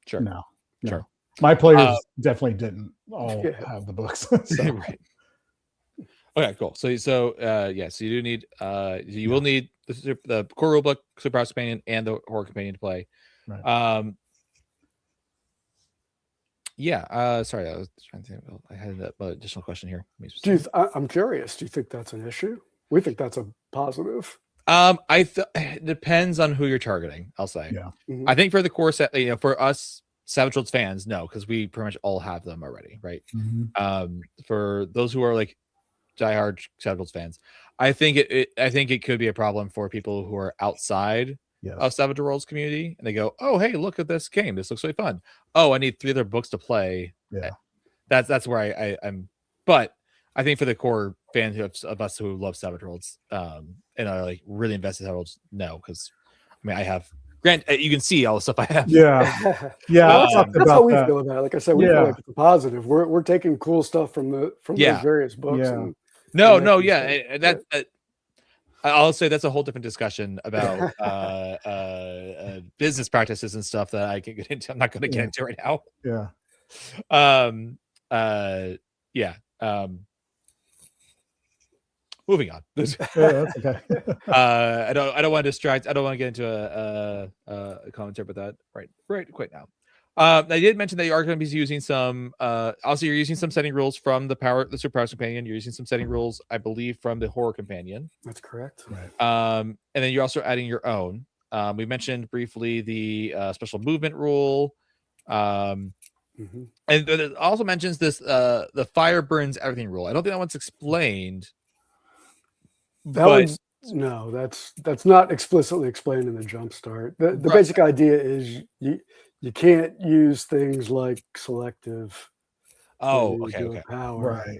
Sure. No. Sure. My players definitely didn't all have the books. So. Right. Okay, cool. So you do need you will need the core rulebook, superpowers companion, and the horror companion to play. Right. Sorry, I was trying to think. I had an additional question here. I'm curious. Do you think that's an issue? We think that's a positive. It depends on who you're targeting. I'll say. Yeah. Mm-hmm. I think for the core set, for us Savage Worlds fans, no, because we pretty much all have them already, right? Mm-hmm. For those who are like diehard Savage Worlds fans, I think it could be a problem for people who are outside of Savage Worlds community, and they go, "Oh, hey, look at this game. This looks really fun. Oh, I need 3 other books to play." Yeah, that's where I'm. But I think for the core fans of us who love Savage Worlds, and are like really invested in Savage Worlds, no, because I mean, I have. You can see all the stuff I have. Yeah. That's how we feel about it. Like I said, we feel like it's a positive. We're taking cool stuff from those various books. Yeah. I'll say that's a whole different discussion about business practices and stuff that I can get into. I'm not going to get into right now. Yeah. Moving on. That's okay. I don't want to distract. I don't want to get into a commentary about that right quite now. I did mention that you are going to be using some. Also, you're using some setting rules from the superpowers companion. You're using some setting rules, I believe, from the horror companion. That's correct. Right. And then you're also adding your own. We mentioned briefly the special movement rule. And it also mentions this the fire burns everything rule. I don't think that one's explained. That's not explicitly explained in the Jumpstart. The basic idea is you can't use things like selective. Okay. Power. Right.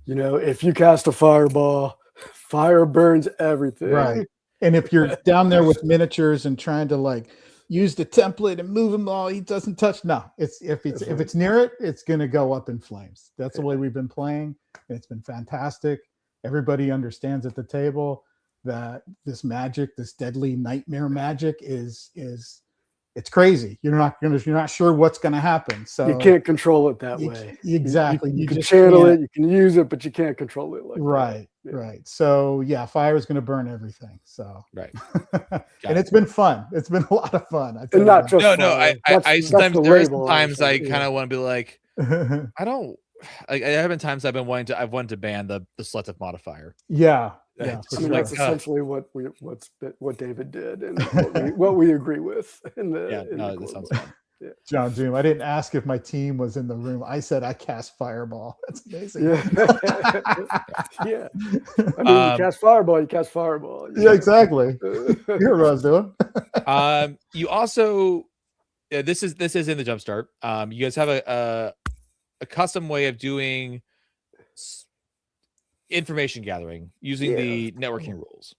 If you cast a fireball, fire burns everything. Right. And if you're down there with miniatures and trying to use the template and move them all, he doesn't touch. No, if it's near it, it's gonna go up in flames. That's the way we've been playing. It's been fantastic. Everybody understands at the table that this magic, this deadly nightmare magic is it's crazy. You're not sure what's going to happen. So you can't control it that way. Exactly. You can channel it, you can use it, but you can't control it right. that. Right. So fire is going to burn everything. So right. And it's been fun. It's been a lot of fun. And not just I sometimes I kind of want to be like, I have been times I've wanted to ban the selective modifier. Yeah. That's essentially what David did and what we agree with. That sounds fun. Yeah. John Doom, I didn't ask if my team was in the room. I said I cast fireball. That's amazing. Yeah. I mean, you cast fireball. Yeah, exactly. You heard what I was doing. You also, this is in the Jumpstart. You guys have a custom way of doing information gathering using the networking rules.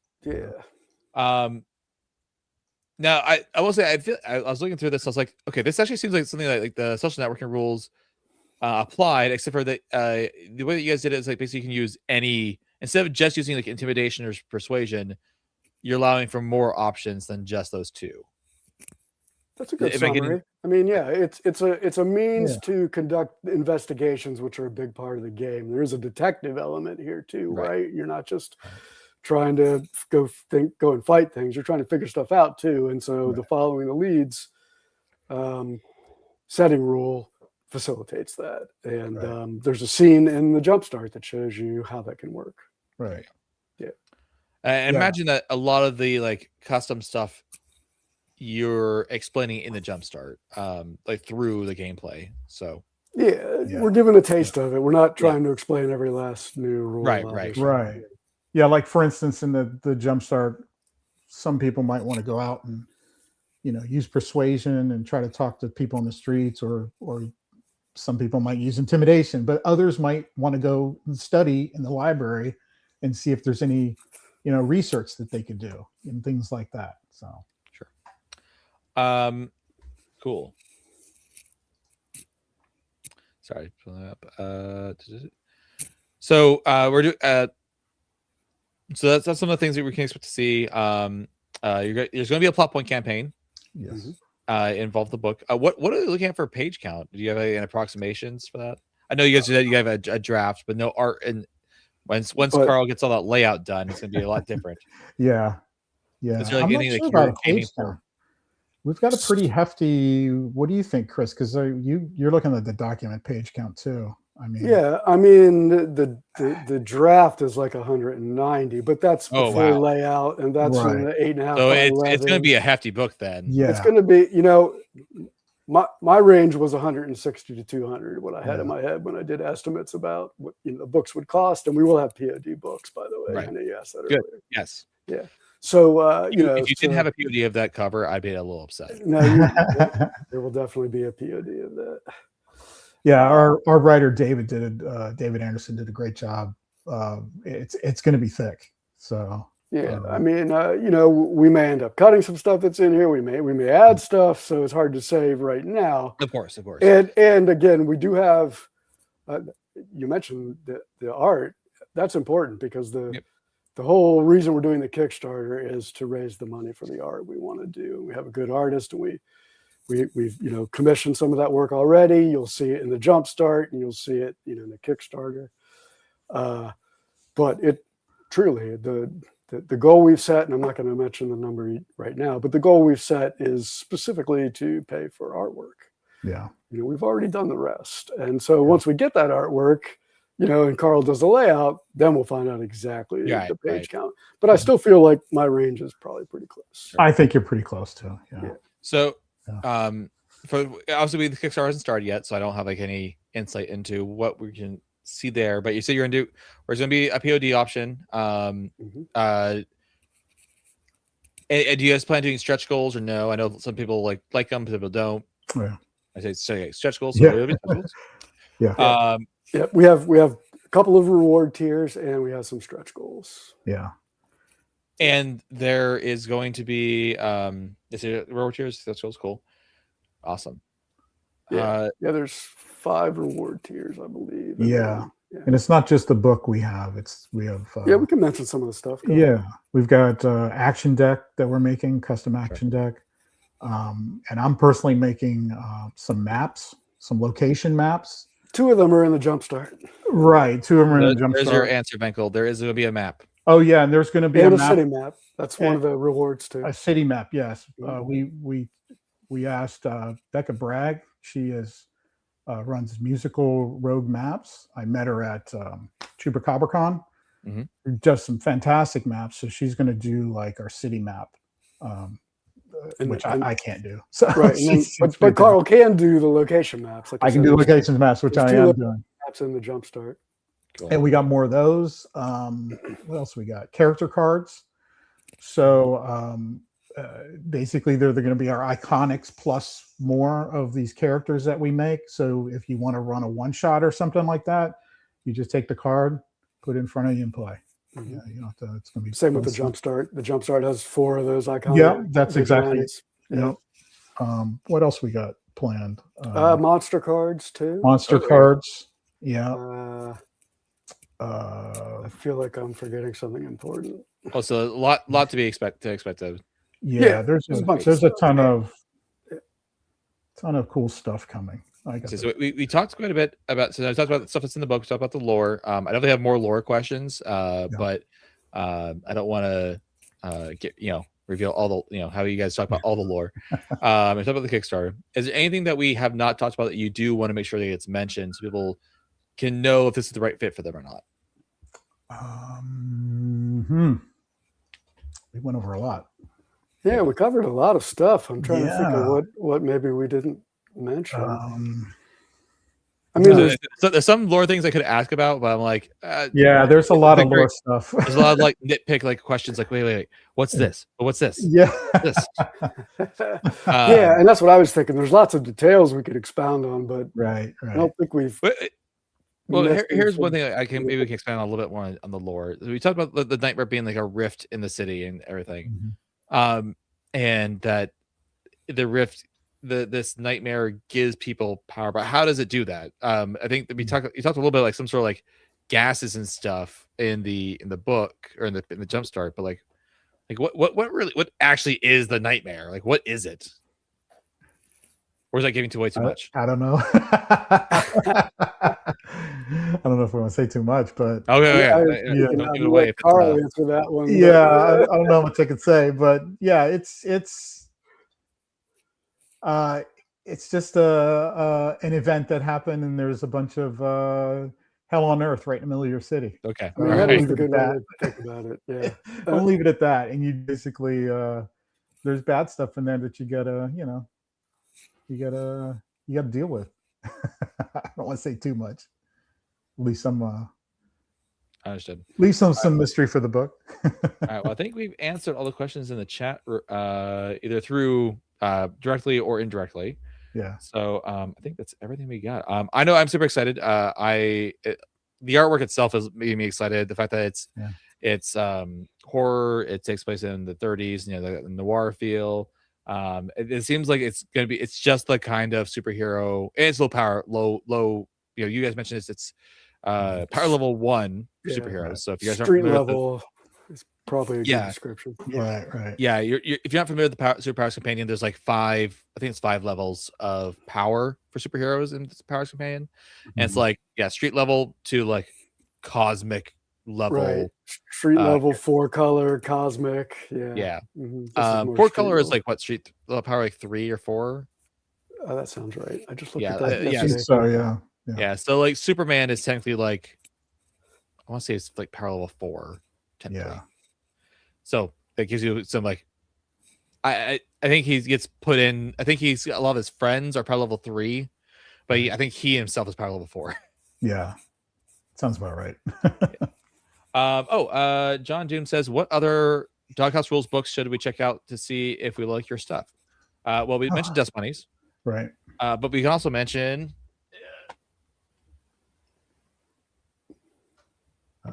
Now I will say I was looking through this. I was like, okay, this actually seems like something like the social networking rules applied, except for the way that you guys did it is like basically you can use any, instead of just using like intimidation or persuasion, you're allowing for more options than just those 2. That's a good summary. I mean, it's a means to conduct investigations, which are a big part of the game. There is a detective element here too, right? You're not just trying to go and fight things. You're trying to figure stuff out too. And so the following the leads setting rule facilitates that. And there's a scene in the Jumpstart that shows you how that can work. Right. Yeah. And imagine that a lot of the like custom stuff you're explaining in the Jumpstart, like through the gameplay. So yeah, we're giving a taste of it. We're not trying to explain every last new rule. Right. Right. Yeah, like for instance, in the Jumpstart, some people might want to go out and use persuasion and try to talk to people on the streets, or some people might use intimidation, but others might want to go and study in the library and see if there's any research that they could do and things like that. So sure. Cool. Sorry, pulling up. So we're doing. So that's some of the things that we can expect to see. There's going to be a plot point campaign. Yes. Involve the book. What are you looking at for page count? Do you have any approximations for that? I know you guys said you have a draft, but no art. And once Carl gets all that layout done, it's going to be a lot different. Yeah. I'm not sure about page count. We've got a pretty hefty. What do you think, Chris? Because you're looking at the document page count too. I mean, the draft is like 190, but that's before layout, and that's in the 8.5. So it's going to be a hefty book then. Yeah, it's going to be. My range was 160 to 200. What I had in my head when I did estimates about what the books would cost, and we will have POD books, by the way. Right. I know you asked that Good. earlier. Yes. Yeah. So if you didn't have a POD of that cover, I'd be a little upset. No, there will definitely be a POD of that. Yeah, our writer David Anderson did a great job. It's going to be thick. So yeah, I mean, we may end up cutting some stuff that's in here. We may add stuff, so it's hard to say right now. Of course. And again, we do have. You mentioned the art. That's important because the whole reason we're doing the Kickstarter is to raise the money for the art we want to do. We have a good artist, and we've commissioned some of that work already. You'll see it in the Jumpstart, and you'll see it in the Kickstarter. But it truly the goal we've set, and I'm not going to mention the number right now, but the goal we've set is specifically to pay for artwork. Yeah, we've already done the rest, and so once we get that artwork, and Carl does the layout, then we'll find out exactly the page count. But I still feel like my range is probably pretty close. I think you're pretty close too. Yeah. So, for obviously the Kickstarter hasn't started yet, so I don't have like any insight into what we can see there. But you said there's going to be a POD option. And do you guys plan on doing stretch goals or no? I know some people like them, some people don't. Yeah. I say stretch goals. Yeah. Yeah. We have a couple of reward tiers, and we have some stretch goals. Yeah. And there is going to be is it reward tiers? Stretch goals, cool. Awesome. There's 5 reward tiers, I believe. And it's not just the book we have. We can mention some of the stuff. We've got action deck that we're making, custom action deck. And I'm personally making some maps, some location maps. 2 of them are in the Jumpstart. Right. 2 of them are in the Jumpstart. There's your answer, Benkel. There is going to be a map. Oh yeah, and there's going to be a city map. That's one of the rewards too. A city map, yes. We asked Becca Bragg. She runs musical rogue maps. I met her at ChupacabraCon. Just some fantastic maps. So she's going to do like our city map, which I can't do. So but Carl can do the location maps. I can do location maps, which I am doing. Maps in the Jumpstart. Cool. And we got more of those. What else we got? Character cards. So basically, they're going to be our iconics plus more of these characters that we make. So if you want to run a one-shot or something like that, you just take the card, put it in front of you, and play. You don't have to, it's going to be same with the Jumpstart. The Jumpstart has 4 of those iconic. Yeah, that's exactly. What else we got planned? Monster cards too. Monster cards. Yeah. I feel like I'm forgetting something important. Also, a lot to be expected. Yeah, there's a ton of cool stuff coming. So we talked quite a bit about. So I talked about the stuff that's in the book. We talked about the lore. I definitely have more lore questions, but I don't want to reveal all the how you guys talk about all the lore. I talked about the Kickstarter. Is there anything that we have not talked about that you do want to make sure that it's mentioned so people can know if this is the right fit for them or not? We went over a lot. Yeah, we covered a lot of stuff. I'm trying to think of what maybe we didn't mention. I mean, there's some lore things I could ask about, but I'm like, there's a lot of lore stuff. There's a lot of like nitpick like questions, like wait, what's this? What's this? Yeah, this. Yeah, and that's what I was thinking. There's lots of details we could expound on, but right. I don't think we've. Well, here's one thing maybe we can expand on a little bit more on the lore. We talked about the nightmare being like a rift in the city and everything, and that the rift, this nightmare gives people power. But how does it do that? I think that you talked a little bit like some sort of like gases and stuff in the book or in the Jumpstart, but like what actually is the nightmare? Like what is it? Or is that giving way too much? I don't know. I don't know if we want to say too much, but Carl answer that one. Yeah, I don't know much I could say, but yeah, it's just an event that happened, and there's a bunch of hell on earth right in the middle of your city. Okay, I mean, that is a good way to think about it. Yeah, I'll leave it at that. And you basically there's bad stuff in there that you gotta deal with. I don't want to say too much. Leave some understood. Leave some mystery for the book. All right. Well, I think we've answered all the questions in the chat, either through directly or indirectly. Yeah. So I think that's everything we got. I know I'm super excited. The artwork itself is making me excited. The fact that it's horror, it takes place in the 30s, the noir feel. It seems like it's just the kind of superhero, and it's low. You guys mentioned this. It's power level 1 superheroes. Right. So if you guys street level is probably a good description. Right. Yeah, if you're not familiar with the Superpowers Companion, there's like 5 levels of power for superheroes in the Powers Companion, and it's like street level to like cosmic level. Right. Street level 4 color cosmic. Yeah. 4 color is like what street power, like 3 or 4. Oh, that sounds right. I just looked at that. Yeah. So like Superman is technically like, I want to say it's like power level 4 technically. Yeah. So that gives you some like, I think he gets put in. I think a lot of his friends are power level 3, but I think he himself is power level 4. Yeah, sounds about right. John Doom says, what other Doghouse Rules books should we check out to see if we like your stuff? Well, we mentioned Dust Bunnies, right? But we can also mention.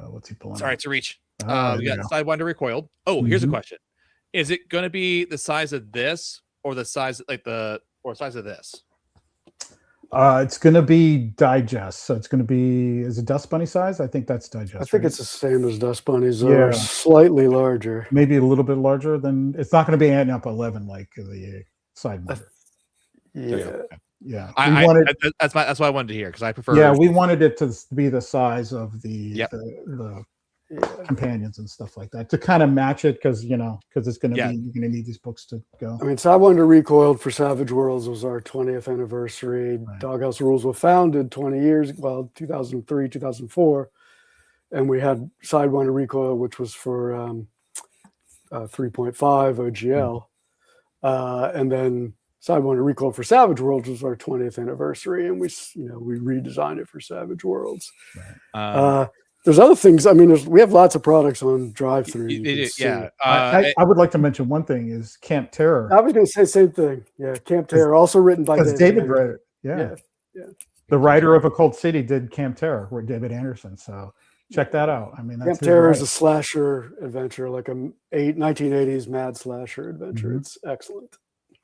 What's he pulling? Sorry, to reach. We got Sidewinder Recoiled. Oh, here's a question: is it going to be the size of this, or the size size of this? It's going to be digest, so it's going to be. Is it Dust Bunny size? I think that's digest. I think it's the same as Dust Bunnies, or slightly larger. Maybe a little bit larger than. It's not going to be ending up 11 like the Sidewinder. Yeah. That's what I wanted to hear, because I prefer. Yeah, we wanted it to be the size of the companions and stuff like that to kind of match it, because it's going to be, you're going to need these books to go. I mean, Sidewinder Recoiled for Savage Worlds was our 20th anniversary. Right. Doghouse Rules was founded 20 years, 2003, 2004, and we had Sidewinder Recoil, which was for 3.5 OGL, and then Sidewinder Recoil for Savage Worlds was our 20th anniversary, and we redesigned it for Savage Worlds. Right. There's other things. I mean, we have lots of products on Drive-Thru. Yeah. I would like to mention one thing is Camp Terror. I was going to say the same thing. Yeah, Camp Terror, also written by David read it. Yeah. The writer of Occult City did Camp Terror with David Anderson. So check that out. I mean, Camp Terror is a slasher adventure, like a 1980s mad slasher adventure. It's excellent.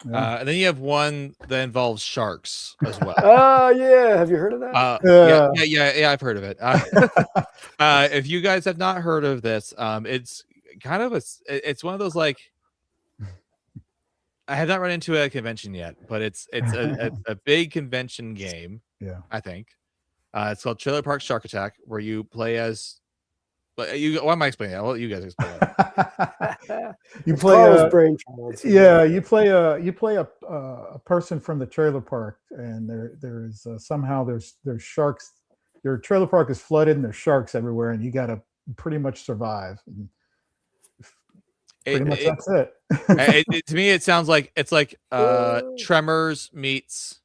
And then you have one that involves sharks as well. Yeah. Have you heard of that? Yeah, I've heard of it. If you guys have not heard of this, it's kind of it's one of those, like, I have not run into a convention yet, but it's a big convention game. Yeah, I think it's called Trailer Park Shark Attack, where you play as. Why am I explaining that? I'll let you guys explain that. You play a person from the trailer park, and there's somehow there's sharks. Your trailer park is flooded, and there's sharks everywhere, and you got to pretty much survive. And It- pretty much it- that's it. to me, it sounds like it's like Tremors meets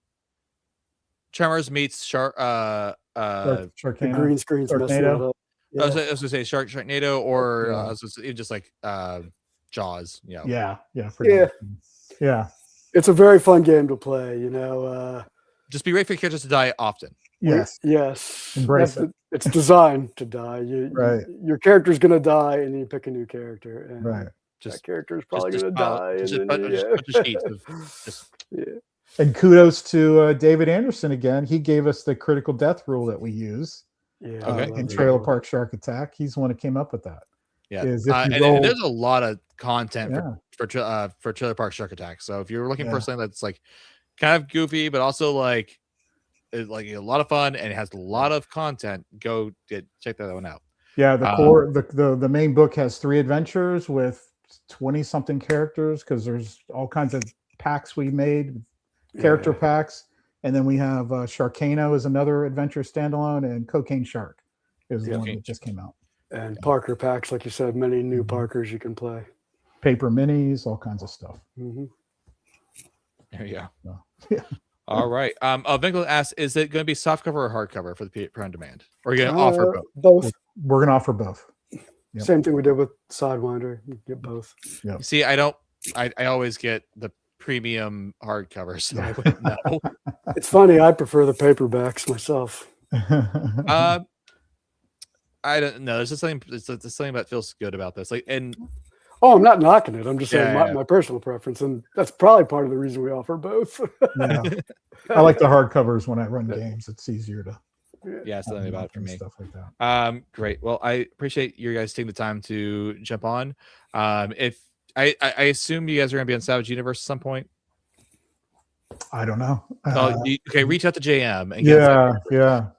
Shark. The Sharknado. green screen's messing it Sharknado. up. I was gonna say Sharknado, or Yeah. I was even just like Jaws. You know. Yeah. Yeah. Much. Yeah. It's a very fun game to play, you know. Just be ready for your characters to die often. Yes. Yes. Embrace it. It's designed to die. Right. Your character's going to die, and you pick a new character. And Right. that character is probably going to die. Just and then, a bunch of sheets of just yeah. And kudos to David Anderson again. He gave us the critical death rule that we use Yeah. Okay. I love in it. Trailer Park Shark Attack. He's the one who came up with that. yeah. Is if you And roll- there's a lot of content Yeah. for Trailer Park Shark Attack. So if you're looking Yeah. for something that's like kind of goofy, but also like a lot of fun and it has a lot of content, check that one out. Yeah, the main book has 3 adventures with 20 something characters because there's all kinds of packs we made, character packs, and then we have Sharkano is another adventure standalone, and Cocaine Shark is the one that just came out. And Parker packs, like you said, many new Parkers you can play. Paper minis, all kinds of stuff. Mm-hmm. There you go. So, yeah. All right. Vinkel asks, is it going to be soft cover or hardcover for the Prime Demand? Or are you going to offer both? Both. We're going to offer both. Yep. Same thing we did with Sidewinder. You get both. Yep. See, I always get the premium hardcover, so I wouldn't know. It's funny. I prefer the paperbacks myself. I don't know. There's just something. It's something that feels good about this. Like, and Oh, I'm not knocking it. I'm just saying Yeah. my personal preference, and that's probably part of the reason we offer both. Yeah. I like the hardcovers when I run games. It's easier to yeah, it's something about it for and me. stuff like that. Great. Well, I appreciate you guys taking the time to jump on. If I assume you guys are going to be on Savage Universe at some point. I don't know. Okay, reach out to JM. And Yeah.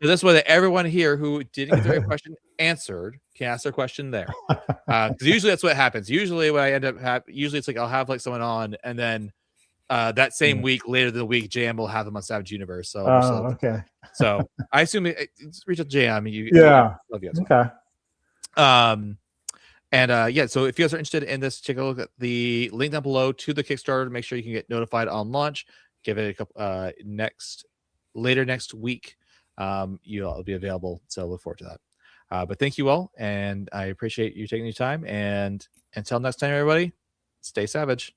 So this way that everyone here who didn't get their question answered can ask their question there. Because usually that's what happens. Usually what I end up usually it's like I'll have like someone on, and then that same week, later in the week, JM will have them on Savage Universe. So, okay. so I assume reach out to JM. Love you guys. Okay. And so if you guys are interested in this, take a look at the link down below to the Kickstarter to make sure you can get notified on launch. Give it a couple later next week. It'll be available. So look forward to that. But thank you all, and I appreciate you taking your time. And until next time, everybody, stay savage.